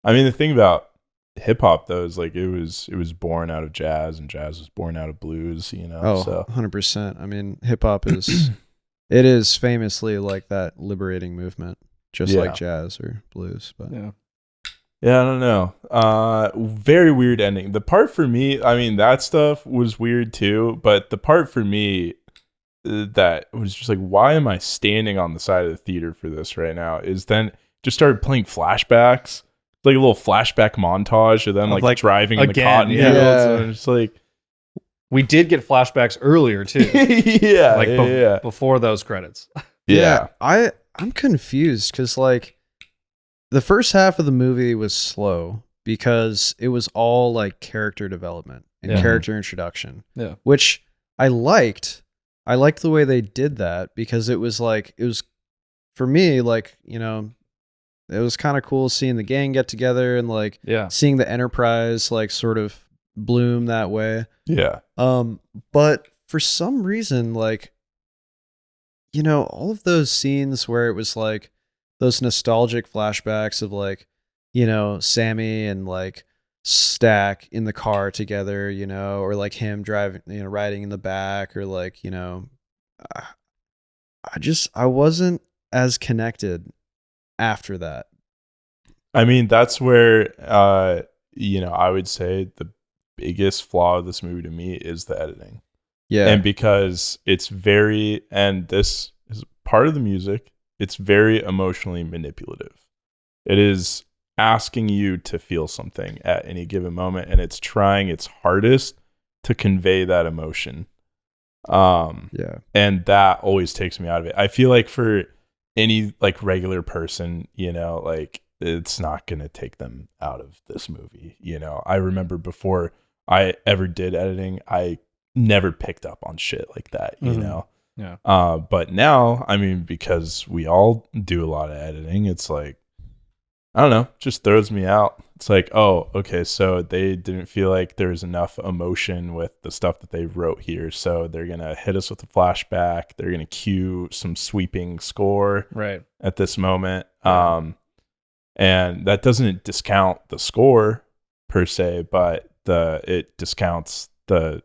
I mean, the thing about hip hop though is like it was born out of jazz, and jazz was born out of blues. You know, Oh, so 100%. I mean, hip hop is it is famously like that liberating movement, just Yeah. like jazz or blues. But Yeah. yeah, I don't know. Very weird ending. The part for me, I mean, that stuff was weird too, but the part for me that was just like, why am I standing on the side of the theater for this right now? Is then just started playing flashbacks, like a little flashback montage of them Of, like driving in the again, cotton yeah. fields, and it's like, We did get flashbacks earlier too, yeah, like yeah, before those credits. yeah. I'm confused because like the first half of the movie was slow because it was all like character development and Yeah. character introduction. Yeah. Which I liked. I liked the way they did that because it was for me, like, you know, it was kind of cool seeing the gang get together and like Yeah, seeing the Enterprise like sort of bloom that way. Yeah. But for some reason, like, you know, all of those scenes where it was like those nostalgic flashbacks of like, you know, Sammy and like Stack in the car together, you know, or like him driving, you know, riding in the back, or like, you know, I wasn't as connected after that. I mean, that's where, you know, I would say the biggest flaw of this movie to me is the editing. Yeah. And because it's very, and this is part of the music, it's very emotionally manipulative. It is asking you to feel something at any given moment, and it's trying its hardest to convey that emotion. Yeah. And that always takes me out of it. I feel like for any like regular person, you know, like it's not going to take them out of this movie. You know, I remember before I ever did editing, I never picked up on shit like that, you Mhm. know? yeah. But now, I mean, because we all do a lot of editing, it's like, I don't know, just throws me out. It's like, oh, okay, so they didn't feel like there was enough emotion with the stuff that they wrote here. So they're going to hit us with a flashback. They're going to cue some sweeping score Right. at this moment. And that doesn't discount the score per se, but it discounts the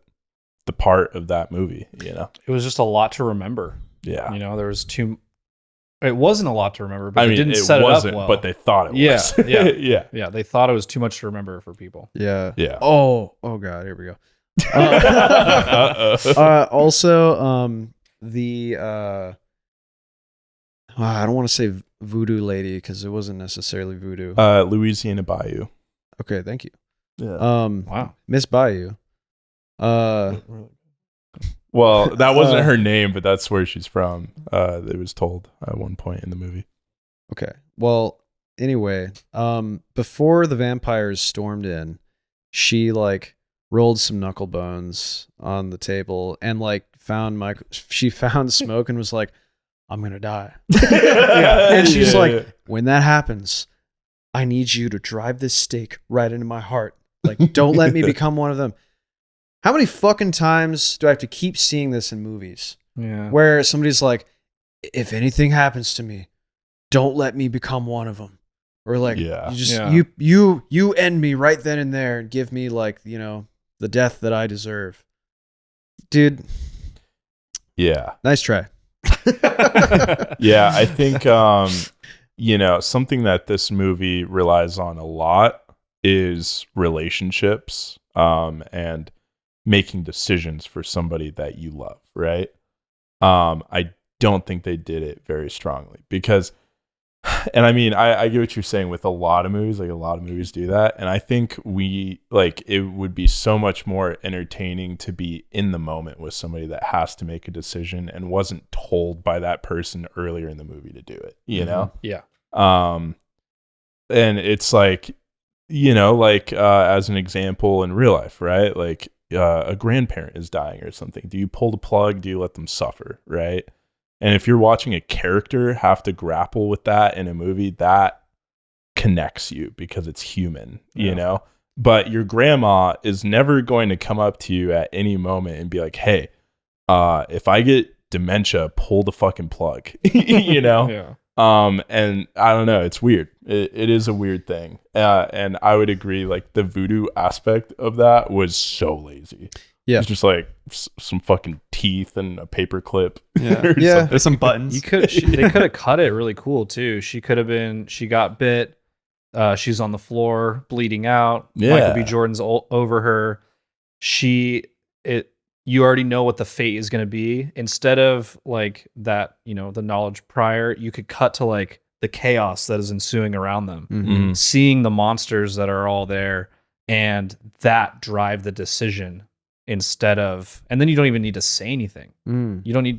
part of that movie, you know? It was just a lot to remember. Yeah. You know, there was too. It wasn't a lot to remember, but I they mean, didn't it set wasn't, it up well. but they thought it Yeah, was. yeah. Yeah. Yeah, they thought it was too much to remember for people. Yeah. Yeah. Oh God, here we go. Uh-oh. Also, the I don't want to say voodoo lady because it wasn't necessarily voodoo. Louisiana Bayou. Okay, thank you. Yeah. Wow. Miss Bayou. Well, that wasn't her name, but that's where she's from. It was told at one point in the movie. Okay. Well, anyway, before the vampires stormed in, she like rolled some knuckle bones on the table and like she found smoke and was like, I'm gonna die. And she's like, when that happens, I need you to drive this stake right into my heart. Like, don't let me become one of them. How many fucking times do I have to keep seeing this in movies? Yeah. Where somebody's like, if anything happens to me, don't let me become one of them. Or like, you end me right then and there and give me like, you know, the death that I deserve. Dude. Yeah. Nice try. Yeah, I think you know, something that this movie relies on a lot is relationships and making decisions for somebody that you love, right? I don't think they did it very strongly because, and I mean, I get what you're saying with a lot of movies, like a lot of movies do that. And I think it would be so much more entertaining to be in the moment with somebody that has to make a decision and wasn't told by that person earlier in the movie to do it, you know? Yeah. And it's like, you know, like as an example in real life, right? Like a grandparent is dying or something. Do you pull the plug? Do you let them suffer, right? And if you're watching a character have to grapple with that in a movie, that connects you because it's human, you know? But your grandma is never going to come up to you at any moment and be like, hey, if I get dementia, pull the fucking plug, you know? Yeah. And I don't know, it's weird. It is a weird thing. And I would agree, like the voodoo aspect of that was so lazy. Yeah. It's just like some fucking teeth and a paper clip. Yeah. Yeah. There's some buttons. They could have cut it really cool too. She got bit. She's on the floor bleeding out. Yeah. Michael B. Jordan's over her. You already know what the fate is going to be. Instead of like that, you know, the knowledge prior, you could cut to like the chaos that is ensuing around them, Mm-hmm. seeing the monsters that are all there, and that drive the decision instead of, and then you don't even need to say anything.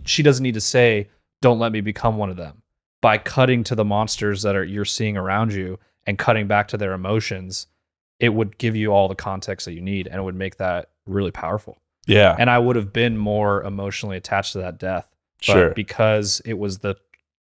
She doesn't need to say, don't let me become one of them. By cutting to the monsters that you're seeing around you and cutting back to their emotions, it would give you all the context that you need, and it would make that really powerful. Yeah. And I would have been more emotionally attached to that death. But Sure. because it was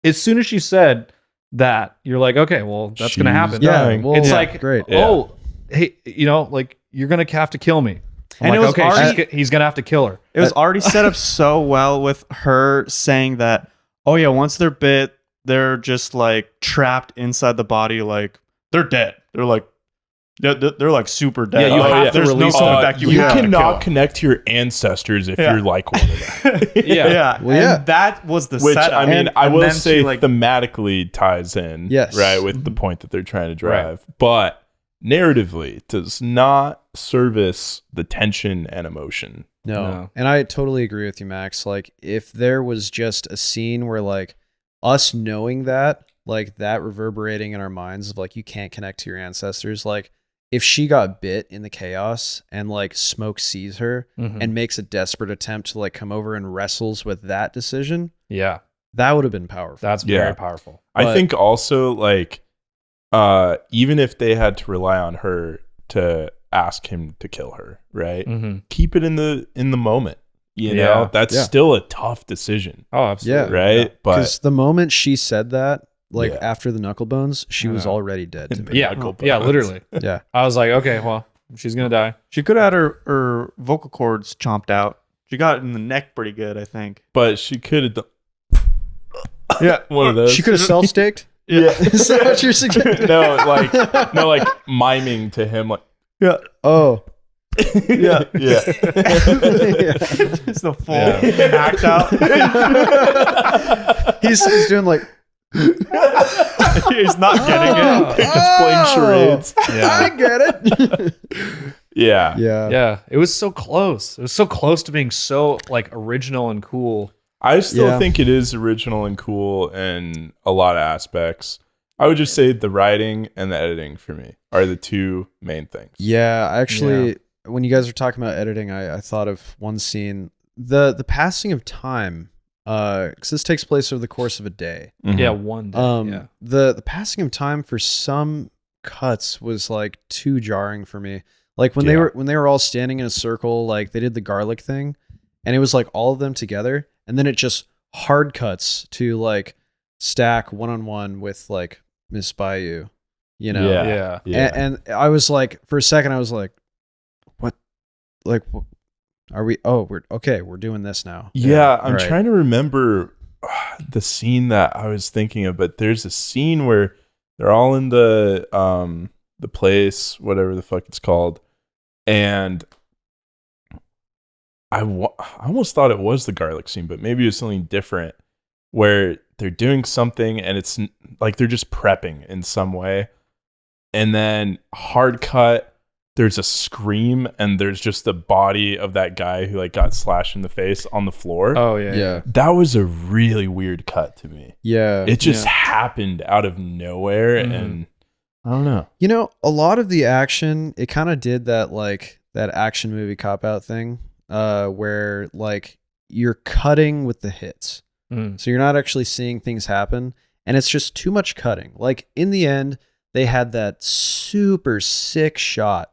as soon as she said that, you're like, okay, well, that's going to happen. Yeah. Well, It's yeah, like, great. oh, hey, you know, like you're going to have to kill me. I'm And like, it was okay, already- he's going to have to kill her. It was already set up so well with her saying that, oh yeah, once they're bit, they're just like trapped inside the body, like they're dead. They're like super dead. Yeah, you have to there's no release coming them. back. You have to cannot kill. connect to your ancestors if you're like one of them. Yeah. Well, yeah. And that was the Which, setup. I mean, I And will then say she, like, thematically ties in, Yes. right, with the point that they're trying to drive. But narratively, it does not service the tension and emotion. No. And I totally agree with you, Max. Like, if there was just a scene where, like, us knowing that, like, that reverberating in our minds of, like, you can't connect to your ancestors, like, if she got bit in the chaos and, like, Smoke sees her and makes a desperate attempt to, like, come over and wrestles with that decision, Yeah. that would have been powerful. That's very powerful. I But- think also, like, even if they had to rely on her to ask him to kill her, right? Mm-hmm. Keep it in the moment. You Yeah. know, that's Yeah. still a tough decision, Oh, absolutely. right? But Because the moment she said that, like, Yeah. after the knuckle bones, she was Yeah. already dead to me. Yeah. Knuckle Yeah, bones. literally. Yeah. I was like, okay, well, she's going to die. She could have had her vocal cords chomped out. She got it in the neck pretty good, I think. but she could have done Yeah. one of those. She could have self-staked? Yeah. Is that what you're suggesting? no, like miming to him, like Yeah. Oh. yeah. It's the full act out. He's doing like, He's not getting it. Just playing charades. I get it. Yeah. Yeah. Yeah. It was so close. It was so close to being so like original and cool. I still Yeah. think it is original and cool in a lot of aspects. I would just say the writing and the editing for me are the two main things. Yeah, actually, when you guys were talking about editing, I thought of one scene, the passing of time, because this takes place over the course of a day. Mhm. Yeah. One day. Yeah. The passing of time for some cuts was like too jarring for me. Like when they were all standing in a circle, like they did the garlic thing, and it was like all of them together, and then it just hard cuts to like Stack one-on-one with like Miss Bayou, you know? Yeah. And I was like, for a second, I was like, what? Like, are we? Oh, we're doing this now. Yeah, I'm right. trying to remember the scene that I was thinking of, but there's a scene where they're all in the place, whatever the fuck it's called, and I almost thought it was the garlic scene, but maybe it was something different, where they're doing something and it's like they're just prepping in some way, and then hard cut. There's a scream and there's just the body of that guy who like got slashed in the face on the floor. Oh yeah. That was a really weird cut to me. Yeah. It just happened out of nowhere and I don't know. You know, a lot of the action, it kind of did that like that action movie cop out thing where like you're cutting with the hits. So you're not actually seeing things happen and it's just too much cutting. Like in the end, they had that super sick shot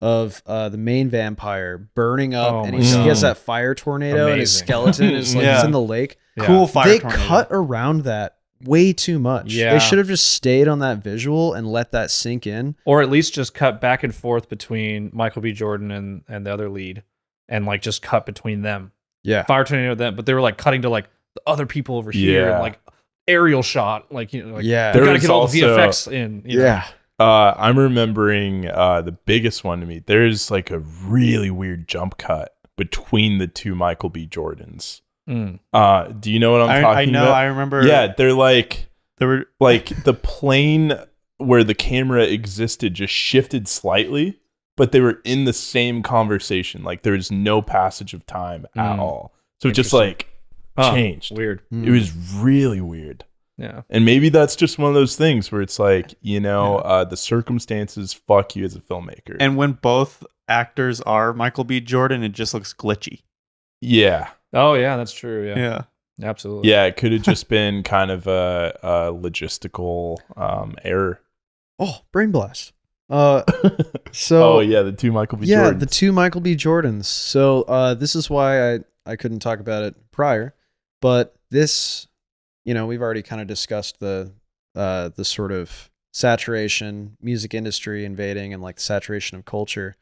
of the main vampire burning up, and he has that fire tornado, and his skeleton is like it's in the lake. Cool fire tornado. They cut around that way too much. Yeah. They should have just stayed on that visual and let that sink in, or at least just cut back and forth between Michael B. Jordan and the other lead, and like just cut between them. Yeah, fire tornado them, but they were like cutting to like the other people over here, and like aerial shot, like you know, like yeah, they gotta get all the VFX in. You know? I'm remembering the biggest one to me. There's like a really weird jump cut between the two Michael B. Jordans. Do you know what I'm talking about? I remember. Yeah, they were like the plane where the camera existed just shifted slightly, but they were in the same conversation. Like there's no passage of time at all. So it just like changed. Weird. It was really weird. Yeah. And maybe that's just one of those things where it's like, you know, the circumstances fuck you as a filmmaker. And when both actors are Michael B. Jordan, it just looks glitchy. Yeah. Oh, yeah, that's true. Yeah. Yeah. Absolutely. Yeah, it could have just been kind of a logistical error. Oh, brain blast. So oh yeah, the two Michael B. Jordans. Yeah, the two Michael B. Jordans. So this is why I couldn't talk about it prior, but this, you know, we've already kind of discussed the sort of saturation, music industry invading, and like the saturation of culture.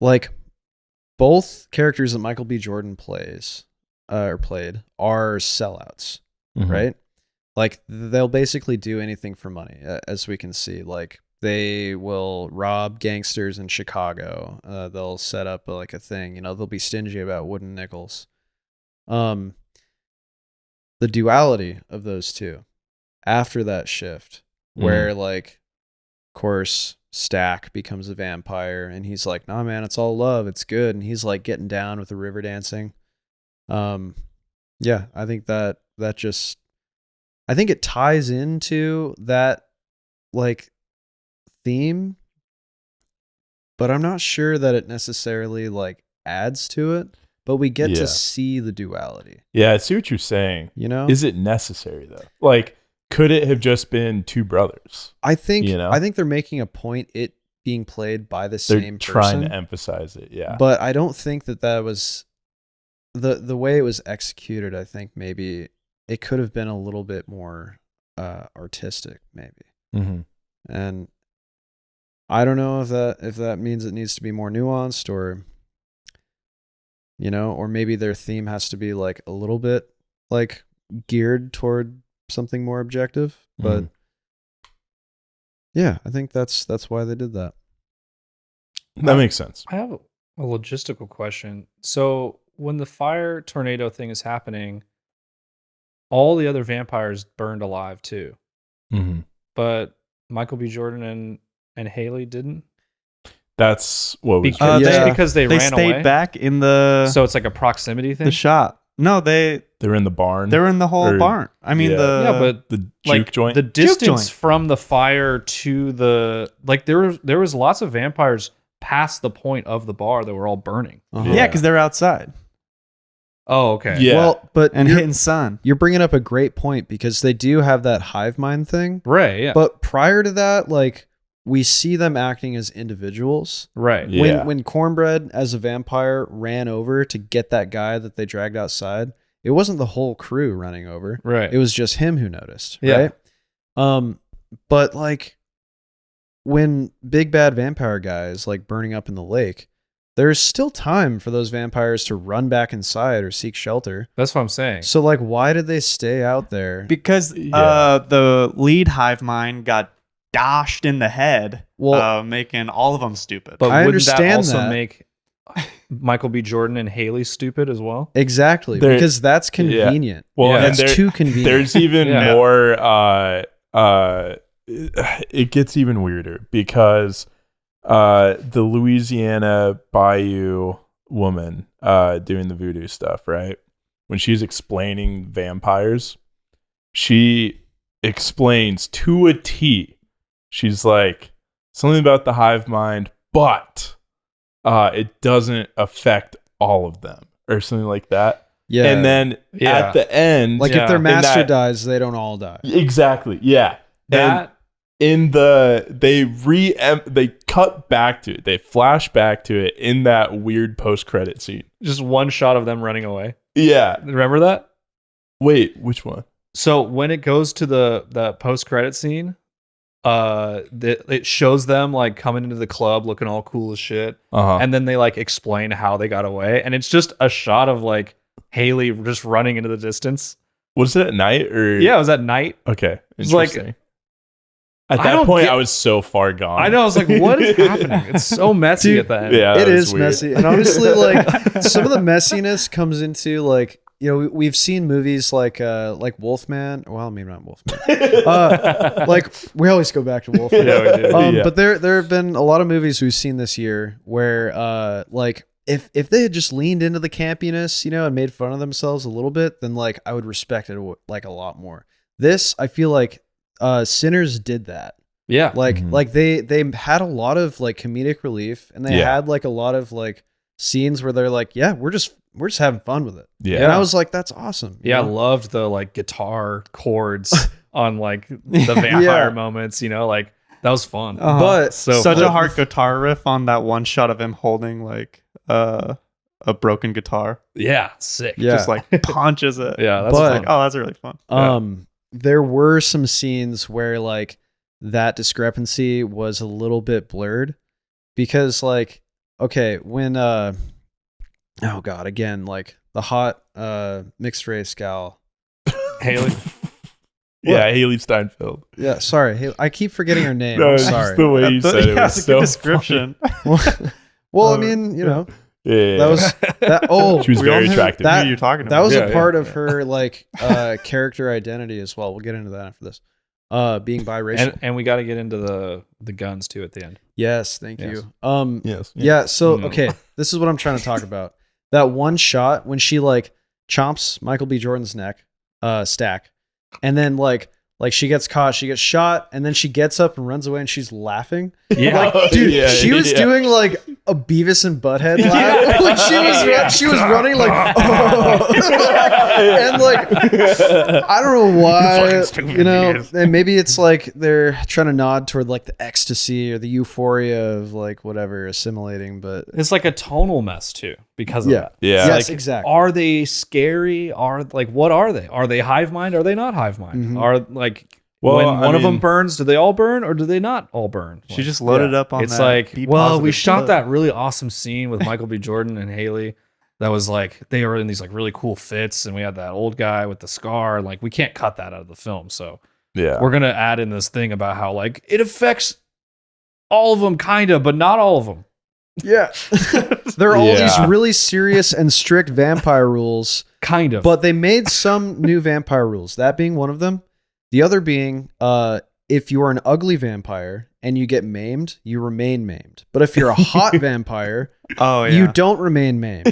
Like both characters that Michael B. Jordan played are sellouts, right? Like they'll basically do anything for money, as we can see. Like they will rob gangsters in Chicago. They'll set up like a thing, you know, they'll be stingy about wooden nickels. The duality of those two after that shift, where like, of course, Stack becomes a vampire and he's like, nah, man, it's all love. It's good. And he's like getting down with the river dancing. Yeah, I think that just, I think it ties into that like theme, but I'm not sure that it necessarily like adds to it, but we get to see the duality. Yeah, I see what you're saying. You know? Is it necessary though? Like, could it have just been two brothers? I think, you know? I think they're making a point it being played by the same person. Trying to emphasize it, yeah. But I don't think that was the way it was executed. I think maybe it could have been a little bit more artistic, maybe. And I don't know if that means it needs to be more nuanced, or you know, or maybe their theme has to be like a little bit like geared toward something more objective. But yeah, I think that's why they did that. That makes sense. I have a logistical question. So when the fire tornado thing is happening, all the other vampires burned alive too. But Michael B. Jordan and Haley didn't? That's what was just because they ran stayed away? back in the So it's like a proximity thing? the shop. No, they were in the barn. were in the whole barn. I mean but the juke like joint. the distance joint. from the fire to the like there was lots of vampires past the point of the bar that were all burning. yeah, because they're outside Oh, okay. Yeah. Well, but and you're, hitting sun. you're bringing up a great point, because they do have that hive mind thing. Right, yeah. But prior to that, like we see them acting as individuals. Right. Yeah. When Cornbread as a vampire ran over to get that guy that they dragged outside, it wasn't the whole crew running over. Right. It was just him who noticed. Yeah. Right. But like when big bad vampire guy is like burning up in the lake, there's still time for those vampires to run back inside or seek shelter. That's what I'm saying. So like, why did they stay out there? Because the lead hive mind got dashed in the head, making all of them stupid. But I wouldn't that understand also that. make Michael B. Jordan and Haley stupid as well? Exactly, because that's convenient. Well, Yeah. and That's too convenient. there's even Yeah. more. It gets even weirder because the Louisiana Bayou woman doing the voodoo stuff, right? When she's explaining vampires, she explains to a T. She's like, something about the hive mind, but it doesn't affect all of them, or something like that. Yeah. And then at the end, like Yeah. if their in master that- dies, they don't all die. exactly, yeah. And in the they cut back to it. They flash back to it in that weird post-credit scene. just one shot of them running away. Yeah. Remember that? Wait, which one? So when it goes to the post credit scene, it shows them like coming into the club looking all cool as shit, Uh-huh. and then they like explain how they got away, and it's just a shot of like Haley just running into the distance. Was it at night or? Yeah, it was at night. Okay. It's like- Interesting. At I that don't point, get- I was so far gone. I know. I was like, what is happening? It's so messy Dude, at the end. Yeah, It that was is weird. messy. And honestly, like some of the messiness comes into like, you know, we've seen movies like Wolfman. Well, maybe not Wolfman. Like we always go back to Wolfman. Yeah, we do. Yeah. But there have been a lot of movies we've seen this year where like if they had just leaned into the campiness, you know, and made fun of themselves a little bit, then like I would respect it like a lot more. This, I feel like Sinners did that. Yeah. Like Mhm. like they had a lot of like comedic relief, and they Yeah. had like a lot of like scenes where they're like, yeah, we're just having fun with it. Yeah. And I was like, that's awesome. you Yeah, I know? loved the like guitar chords on like the vampire Yeah. moments, you know, like that was fun. But So Such fun. a hard guitar riff on that one shot of him holding like a broken guitar. Yeah, sick. Yeah. Just like punches it. Yeah, that's But- Like, oh, that's really fun. There were some scenes where like that discrepancy was a little bit blurred, because like, okay, when oh god, again, like the hot mixed race gal. Haley. Yeah, Haley Steinfeld. Yeah, sorry, I keep forgetting her name. No, I'm it's just sorry. the way you said it that's was a good so description. Well, I mean, you know, Yeah, that was that. Oh, she was We all very knew attractive. that- who you're talking that about. was Yeah, a part yeah, of her like character identity as well. We'll get into that after this. Being biracial. And we got to get into the guns too at the end. Yes, thank Yes. you. yes. Yeah, so Mm. okay, this is what I'm trying to talk about. That one shot when she like chomps Michael B. Jordan's neck, stack, and then like she gets caught, she gets shot, and then she gets up and runs away, and she's laughing. Yeah. Like, dude, Yeah, she was yeah. doing like a Beavis and Butthead laugh. Like she was running like, and like I don't know why, you know, and maybe it's like they're trying to nod toward like the ecstasy or the euphoria of like whatever assimilating, but It's like a tonal mess too because of yeah, that. Yeah. yes, Like, exactly. Are they scary? Are like what are they? Are they hive mind? Are they not hive mind? Mhm. Are like Well, when I one of them mean- burns, do they all burn or do they not all burn? She Like, just loaded up on it's that. like, Be well, we positive shot blood. that really awesome scene with Michael B. Jordan and Haley. That was like they were in these like really cool fits, and we had that old guy with the scar. And, like we can't cut that out of the film, so Yeah. we're gonna add in this thing about how like it affects all of them, kind of, but not all of them. Yeah. There are all Yeah. these really serious and strict vampire rules, Kind of, but they made some new vampire rules, that being one of them. The other being, if you are an ugly vampire and you get maimed, you remain maimed. But if you're a hot vampire, Oh, yeah. you don't remain maimed.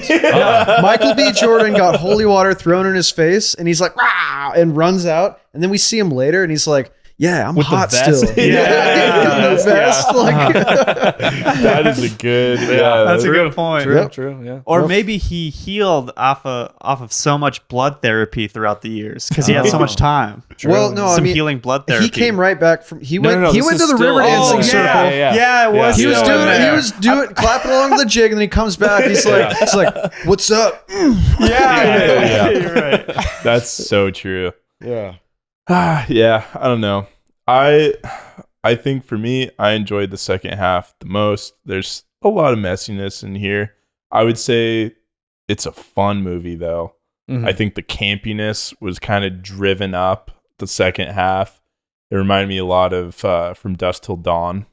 Michael B. Jordan got holy water thrown in his face, and he's like, "Rah!" and runs out. And then we see him later, and he's like, Yeah, I'm With the hot vest? still. Yeah. In the vest. Like, That is a good. That's a good point. True, Yep. true, yeah. Or maybe he healed off of so much blood therapy throughout the years because he had so much time. well, no, Some I mean, healing blood therapy. he came right back from. He No, went. no, no, he this went to is the still- river dancing Oh, circle. Yeah, it was. He was still doing in it. He there. was doing clapping along with the jig, and then he comes back. He's like, "What's up?" Yeah, You're right. That's so true. Yeah. Yeah, I don't know. I think for me, I enjoyed the second half the most. There's a lot of messiness in here. I would say it's a fun movie though. Mhm. I think the campiness was kind of driven up the second half. It reminded me a lot of From Dusk Till Dawn.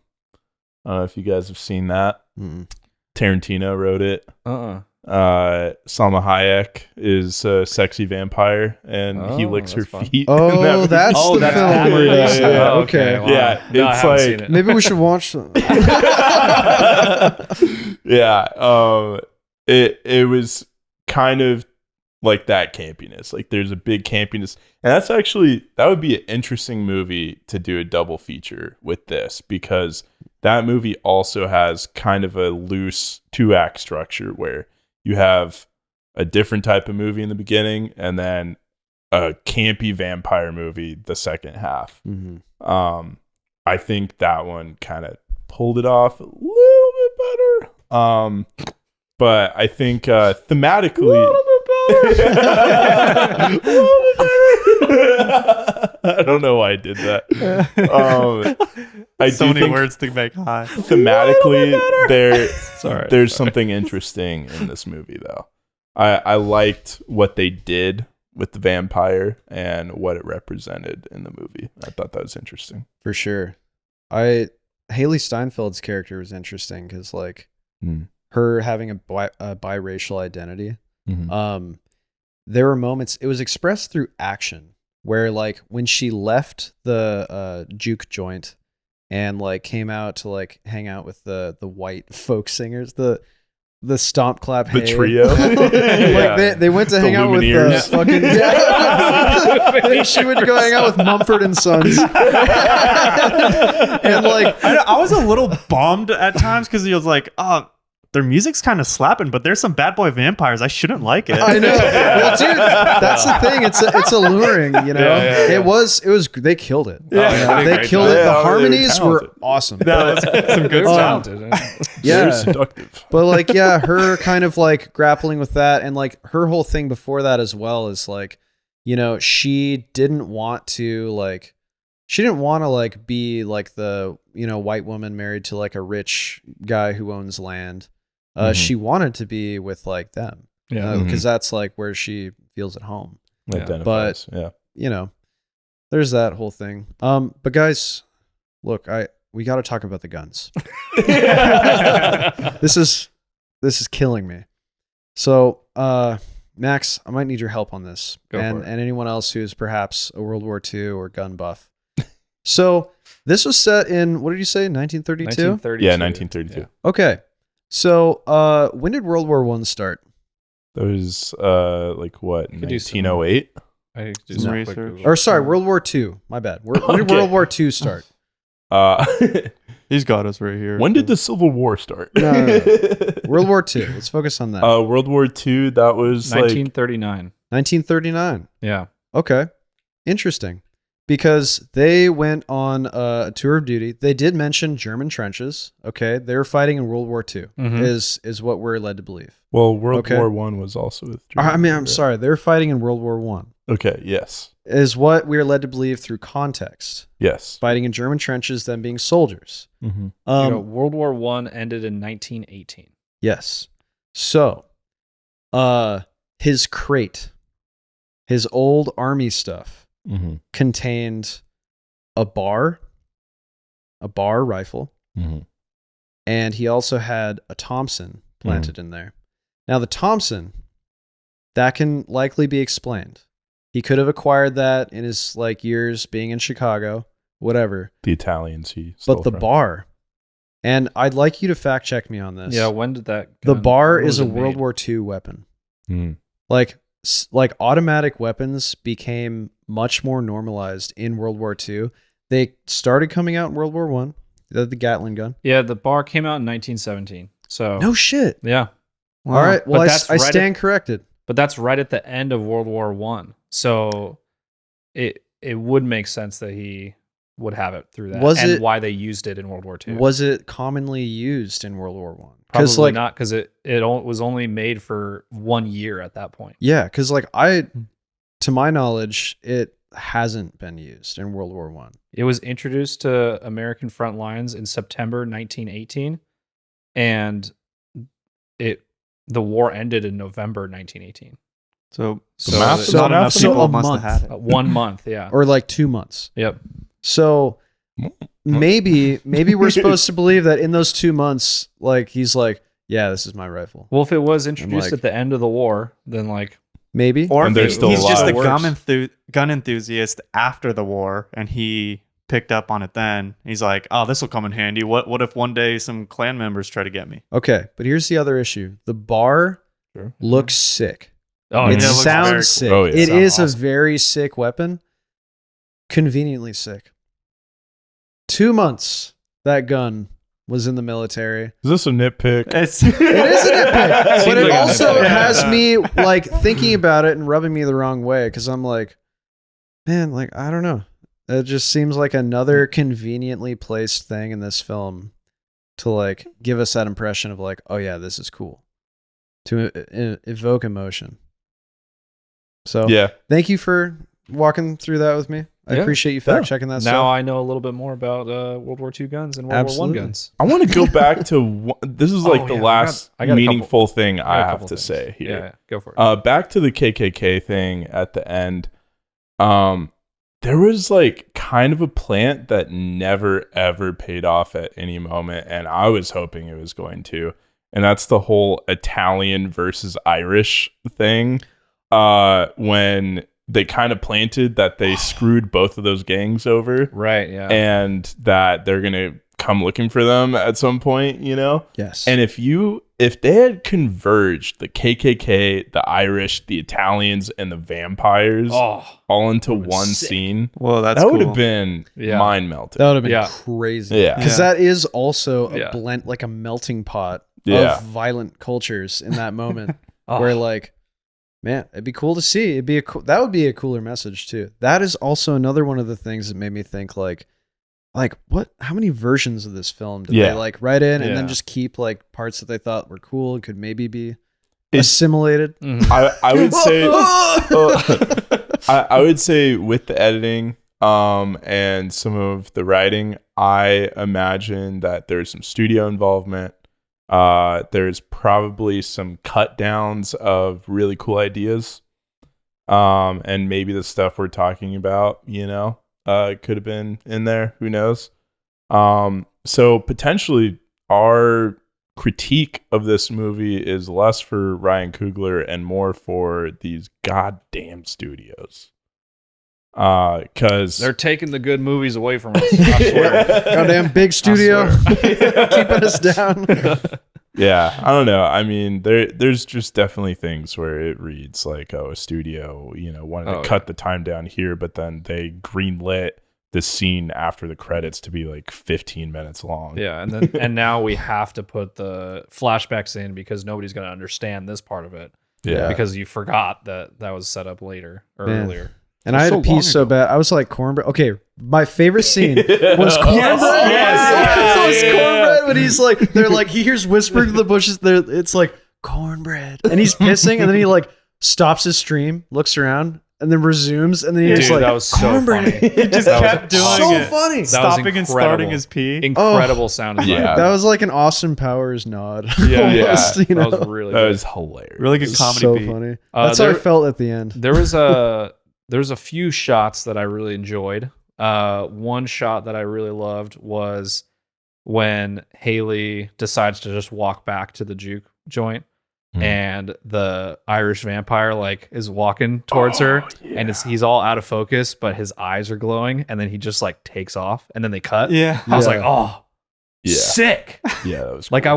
I don't know if you guys have seen that. Mm. Tarantino wrote it. Uh-uh. Salma Hayek is a sexy vampire, and he Oh, licks her that's fun. feet. Oh, in that movie. that's Oh, the that's film. that where movie. that's- Yeah, yeah, Oh, okay. wow. Yeah, No, I it's haven't like- seen it. Maybe we should watch them. Yeah, it was kind of like that campiness. Like there's a big campiness, and that would be an interesting movie to do a double feature with this, because that movie also has kind of a loose 2-act structure where you have a different type of movie in the beginning and then a campy vampire movie the second half. Mhm. I think that one kind of pulled it off a little bit better. But I think thematically, I don't know why I did that. I So do many think words to make high. thematically Sorry. there's something interesting in this movie though. I liked what they did with the vampire and what it represented in the movie. I thought that was interesting. For sure. Haley Steinfeld's character was interesting because like her having a biracial identity. Mhm. There were moments, it was expressed through action where like when she left the juke joint and like came out to like hang out with the white folk singers, the stomp clap The hey. trio. Like they went to The hang out with the Lumineers. fucking she would go hang out with Mumford and Sons. And like I was a little bummed at times because he was like, "Oh, their music's kind of slapping, but there's some bad boy vampires. I shouldn't like it." I know. Well, dude, that's the thing. It's alluring, you know. Yeah. It was they killed it. Yeah, You know, they did a they great killed job. it. Yeah, The they were harmonies were talented. awesome. That was some good Um, stuff. Talented. Very Yeah. seductive. But like, yeah, her kind of like grappling with that, and like her whole thing before that as well is like, you know, she didn't want to like be like the, you know, white woman married to like a rich guy who owns land. She wanted to be with like them, Yeah. because that's like where she feels at home. Yeah. Identifies. Yeah. You know, there's that whole thing. But guys, look, we got to talk about the guns. This is killing me. So, Max, I might need your help on this, Go and for it. anyone else who's perhaps a World War II or gun buff. So, this was set in, what did you say, 1932? 1932. Yeah, 1932. Yeah. Okay. So, when did World War I start? That was like what, Could do some- 1908? I need to do Some some research. quick Google. Or sorry, World War II. My bad. When did Okay. World War II start? He's got us right here. When did the Civil War start? No. World War II. Let's focus on that. World War II, that was like 1939. 1939. Yeah. Okay. Interesting. Because they went on a tour of duty. They did mention German trenches. Okay. They were fighting in World War II, Mhm. is what we're led to believe. well, World Okay. War One was also with I mean, Germany, I'm right? sorry. They were fighting in World War I, Okay, yes. is what we are led to believe through context. Yes. Fighting in German trenches, them being soldiers. Mm-hmm. World War One ended in 1918. Yes. So, his crate, his old army stuff, Mm-hmm. contained a bar rifle, Mm-hmm. and he also had a Thompson planted in there. Now, the Thompson, that can likely be explained. He could have acquired that in his like years being in Chicago, whatever. The Italians he stole But the from. bar, and I'd like you to fact check me on this. Yeah. When did that? The gun- bar when is was a it World made? War II weapon. Mm. Like automatic weapons became much more normalized in World War II they started coming out in World War One. The Gatling gun. Yeah, the bar came out in 1917. So No shit. yeah, All right. Well, But I that's right stand corrected. but that's right at the end of World War One. So it would make sense that he would have it through that. Was and it- why they used it in World War Two. Was it commonly used in World War One? Probably not, because it was only made for 1 year at that point. Yeah, because like to my knowledge, it hasn't been used in World War One. It was introduced to American front lines in September 1918, and the war ended in November 1918. So math- not enough so people a must month. have had it. 1 month, yeah. Or like 2 months. Yep. So maybe we're supposed to believe that in those 2 months, like he's like, yeah, this is my rifle. Well, if it was introduced like- at the end of the war, then like Maybe. Or And if they're he's still just a alive. gun enthusiast after the war, and he picked up on it then. He's like, oh, this will come in handy. What if one day some clan members try to get me? Okay, but here's the other issue. The bar Sure. looks sick. oh It yeah, it looks very cool. sounds sick. Oh, yeah. It Sounds is a awesome. very sick weapon. Conveniently sick. 2 months that gun was in the military. Is this a nitpick? It's It is a nitpick, but Seems it like a also nitpick. has me like thinking about it and rubbing me the wrong way because I'm like, man, like I don't know. It just seems like another conveniently placed thing in this film to like give us that impression of like, oh yeah, this is cool, to evoke emotion. So Yeah. thank you for walking through that with me. I Yeah. appreciate you fact checking that now stuff. I know a little bit more about World War II guns and World Absolutely. War I guns. I want to go back to this is like Oh, the yeah, last I got a meaningful thing I got a have couple to things. say here. Yeah, go for it. Back to the KKK thing at the end. There was like kind of a plant that never ever paid off at any moment, and I was hoping it was going to. And that's the whole Italian versus Irish thing. When they kind of planted that they screwed both of those gangs over, Right, yeah. and that they're gonna come looking for them at some point, you know? Yes. And if they had converged the KKK, the Irish, the Italians, and the vampires all into would've been one sick. scene, well, that's that would cool. have been Yeah. mind melting. that would have been Yeah. crazy. Yeah. Because Yeah. that is also a Yeah. blend, like a melting pot Yeah. of violent cultures in that moment. Oh, Where like, man, it'd be cool to see. It'd be that would be a cooler message too. That is also another one of the things that made me think like what? How many versions of this film did Yeah. they like write in and then Yeah. just keep like parts that they thought were cool and could maybe be It's- assimilated? mhm. I would say I would say with the editing and some of the writing, I imagine that there's some studio involvement. There's probably some cut downs of really cool ideas. And maybe the stuff we're talking about, could have been in there. Who knows? So potentially our critique of this movie is less for Ryan Coogler and more for these goddamn studios. Because They're taking the good movies away from us. I swear. Goddamn big studio swear. keeping us down. yeah, I don't know. I mean, there's just definitely things where it reads like, oh, a studio, wanted to cut the time down here, but then they greenlit the scene after the credits to be like 15 minutes long. Yeah, and now we have to put the flashbacks in because nobody's going to understand this part of it. Yeah. Because you forgot that was set up later or Man. earlier. And I had so to pee long so ago. bad. I was like cornbread. Okay, my favorite scene was cornbread. Yes, It was yeah. cornbread when he's like, they're like, he hears whispering to the bushes. There, it's like cornbread, and he's pissing, and then he like stops his stream, looks around, and then resumes, and then he's Dude, like, that was so cornbread. funny. He just That was kept doing so it. funny. That was stopping and starting incredible. his pee. Incredible sound design. Yeah. That was like an Austin Powers nod. Yeah, almost, you know? That was really That good. was hilarious. Really good It was comedy so beat. funny. That's how I there- felt at the end. There's a few shots that I really enjoyed. One shot that I really loved was when Haley decides to just walk back to the juke joint, and the Irish vampire like is walking towards her, and he's all out of focus, but his eyes are glowing, and then he just like takes off, and then they cut. Yeah. I was Yeah. like, oh, Yeah. sick! Yeah, that was Like cool.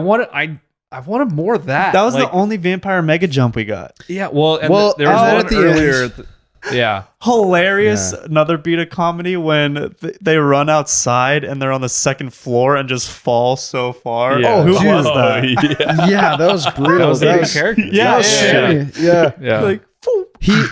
I wanted more of that. That was Like, the only vampire mega jump we got. yeah. Well, and Well, there was and then one at the earlier. end- Yeah. Hilarious. Yeah. Another beat of comedy when they run outside and they're on the second floor and just fall so far. Yeah. Oh, who Dude. was that? Yeah. Yeah, that was brutal. That was the That main was- character. Yeah, that was yeah. shitty. Yeah. Yeah. Like,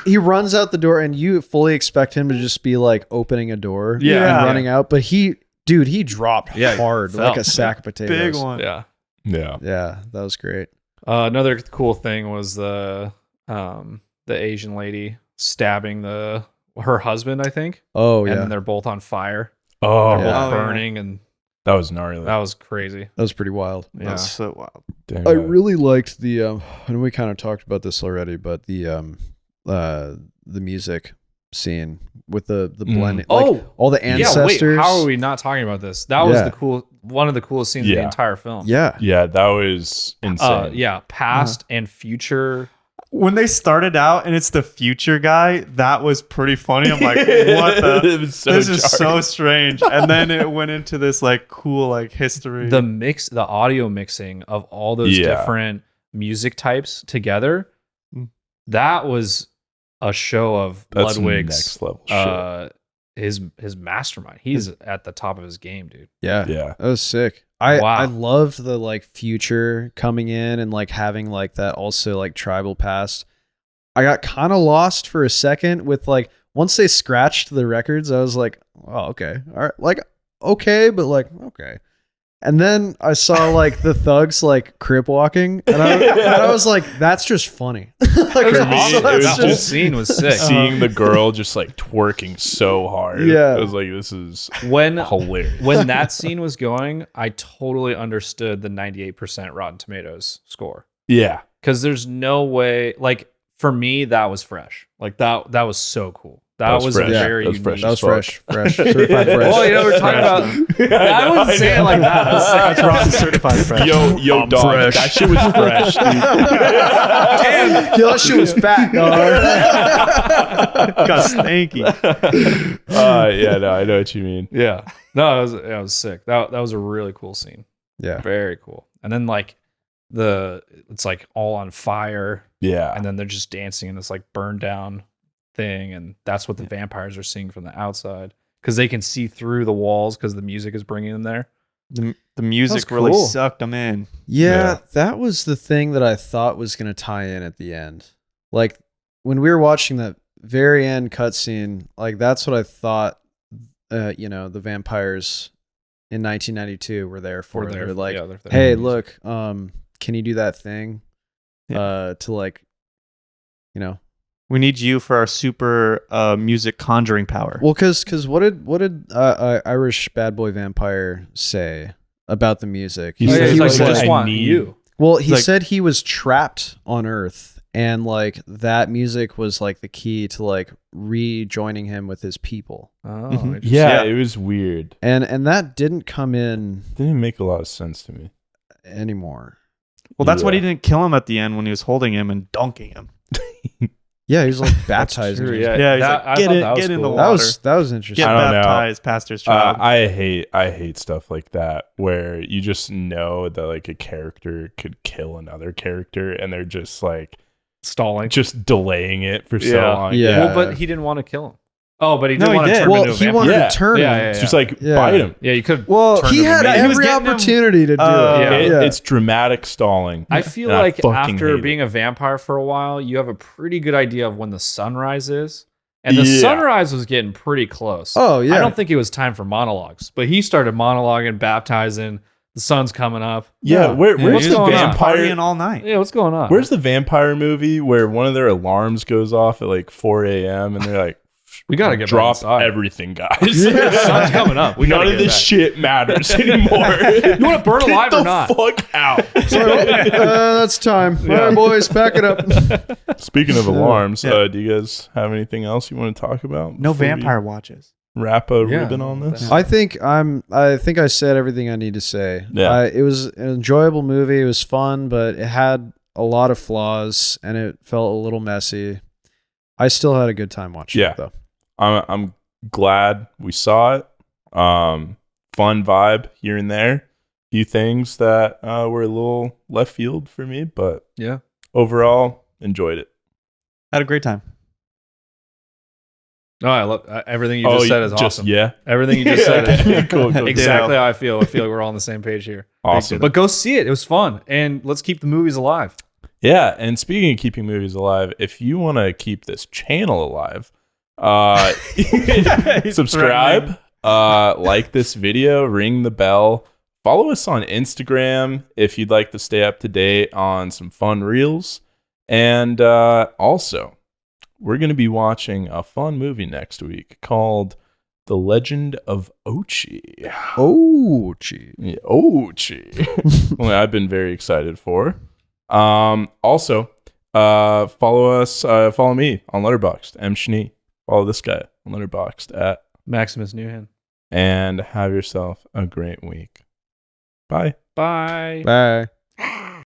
He runs out the door and you fully expect him to just be like opening a door Yeah. and running out, but he dropped Yeah, he hard fell. like a sack of potatoes. big one. Yeah. Yeah. Yeah, that was great. Another cool thing was the Asian lady stabbing her husband, I think. Oh And yeah, then they're both on fire. Oh, They're Yeah. both Oh, yeah. burning, and that was gnarly. that was crazy. that was pretty wild. Yeah. That's so wild. Damn, I yeah. really liked the and we kind of talked about this already, but the music scene with the blending, like all the ancestors. Yeah, wait, how are we not talking about this? That was Yeah. one of the coolest scenes in the Yeah. entire film. Yeah, Yeah, that was insane. Yeah, past and future. When they started out and it's the future guy, that was pretty funny. I'm like, what the? It was so This is so jarring. strange. And then it went into this like cool like history. The audio mixing of all those Yeah. different music types together, that was a show of That's Ludwig's next level shit. his mastermind. He's at the top of his game, dude. yeah, Yeah. that was sick. I Wow. loved the like future coming in and like having like that also like tribal past. I got kind of lost for a second with like once they scratched the records, I was like, oh okay, all right, like okay, but like okay. And then I saw like the thugs like crip walking, and I was like, that's just funny. Like, That was For me, awesome. it was That whole just scene was sick. Seeing the girl just like twerking so hard. Yeah. I was like, this is When hilarious. when that scene was going, I totally understood the 98% Rotten Tomatoes score. Yeah. Because there's no way, like for me, that was fresh. Like that was so cool. That was fresh. a Yeah, very that was unique. fresh That was as fuck. fresh, certified fresh. Well, you know, we're talking about. I wouldn't say it like that. That's Rotten certified fresh. Yo, I'm dog, fresh. that shit was fresh, dude. Damn, yo, that shit was fat, dog. Got stanky. Yeah, no, I know what you mean. Yeah. No, it was sick. That was a really cool scene. Yeah, Very cool. And then like it's like all on fire, Yeah. and then they're just dancing in this like burned down thing, and that's what the vampires are seeing from the outside because they can see through the walls because the music is bringing them there. The music That's really cool. sucked them in. yeah, that was the thing that I thought was gonna tie in at the end. Like when we were watching that very end cutscene, like that's what I thought. The vampires in 1992 were there for. They were like, yeah, they're there. hey, look, can you do that thing? To like, We need you for our super music conjuring power. well, because what did Irish bad boy vampire say about the music? He Oh, yeah, said, he's like, like, I just I want need- you. Well, he like- said he was trapped on Earth, and like that music was like the key to like rejoining him with his people, Oh, Mhm. interesting. Yeah, Yeah. it was weird. and that didn't come in Didn't make a lot of sense to me. anymore. Well, that's what he Yeah. didn't kill him at the end when he was holding him and dunking him. Yeah, he was like baptizing True, him. Yeah, he's that- like, I get thought in- that was get in the cool. water. That was interesting. Get I don't know. baptized, pastor's child. I hate stuff like that where you just know that like a character could kill another character and they're just like Stalling. just delaying it for so Yeah. long. Yeah. Well, but he didn't want to kill him. Oh, but he No, didn't he want to did. turn him Well, into a he vampire. wanted Yeah. to turn Yeah, him. yeah, It's just like Yeah. bite him. Yeah, you could. Well, turn he him had into- He was every getting him- opportunity to do Yeah. it. It's dramatic stalling. I feel And I like fucking after hate being it. a vampire for a while, you have a pretty good idea of when the sunrise is. And the Yeah. sunrise was getting pretty close. Oh yeah, I don't think it was time for monologues, but he started monologuing, baptizing. The sun's coming up. Yeah, where's what's the going on? vampire? Partying all night. Yeah, what's going on? Where's the vampire movie where one of their alarms goes off at like 4 a.m. and they're like, we gotta get drop back inside. everything, guys. The sun's coming up. We None gotta of get this back. shit matters anymore. You want to burn Get alive the or not? fuck out. that's time. All right, boys, pack it up. Speaking of alarms, Yeah. do you guys have anything else you want to talk about? No before we vampire watches. Wrap a Yeah. ribbon on this. I think I said everything I need to say. Yeah. It was an enjoyable movie. It was fun, but it had a lot of flaws and it felt a little messy. I still had a good time watching Yeah. it though. I'm glad we saw it. Fun vibe here and there. Few things that were a little left field for me, but Yeah. overall enjoyed it. Had a great time. No, I love everything you just said is awesome. Yeah. Everything you just said is Cool. exactly how I feel. I feel like we're all on the same page here. Awesome. But go see it. It was fun. And let's keep the movies alive. Yeah. And speaking of keeping movies alive, if you want to keep this channel alive, subscribe, like this video, ring the bell, follow us on Instagram if you'd like to stay up to date on some fun reels. And also, we're going to be watching a fun movie next week called The Legend of Ochi. Ochi. Yeah, Ochi. Well, I've been very excited for. Also, follow me on Letterboxd, M. Schnee. Follow this guy on Letterboxd at Maximus Newhan. And have yourself a great week. Bye. Bye. Bye.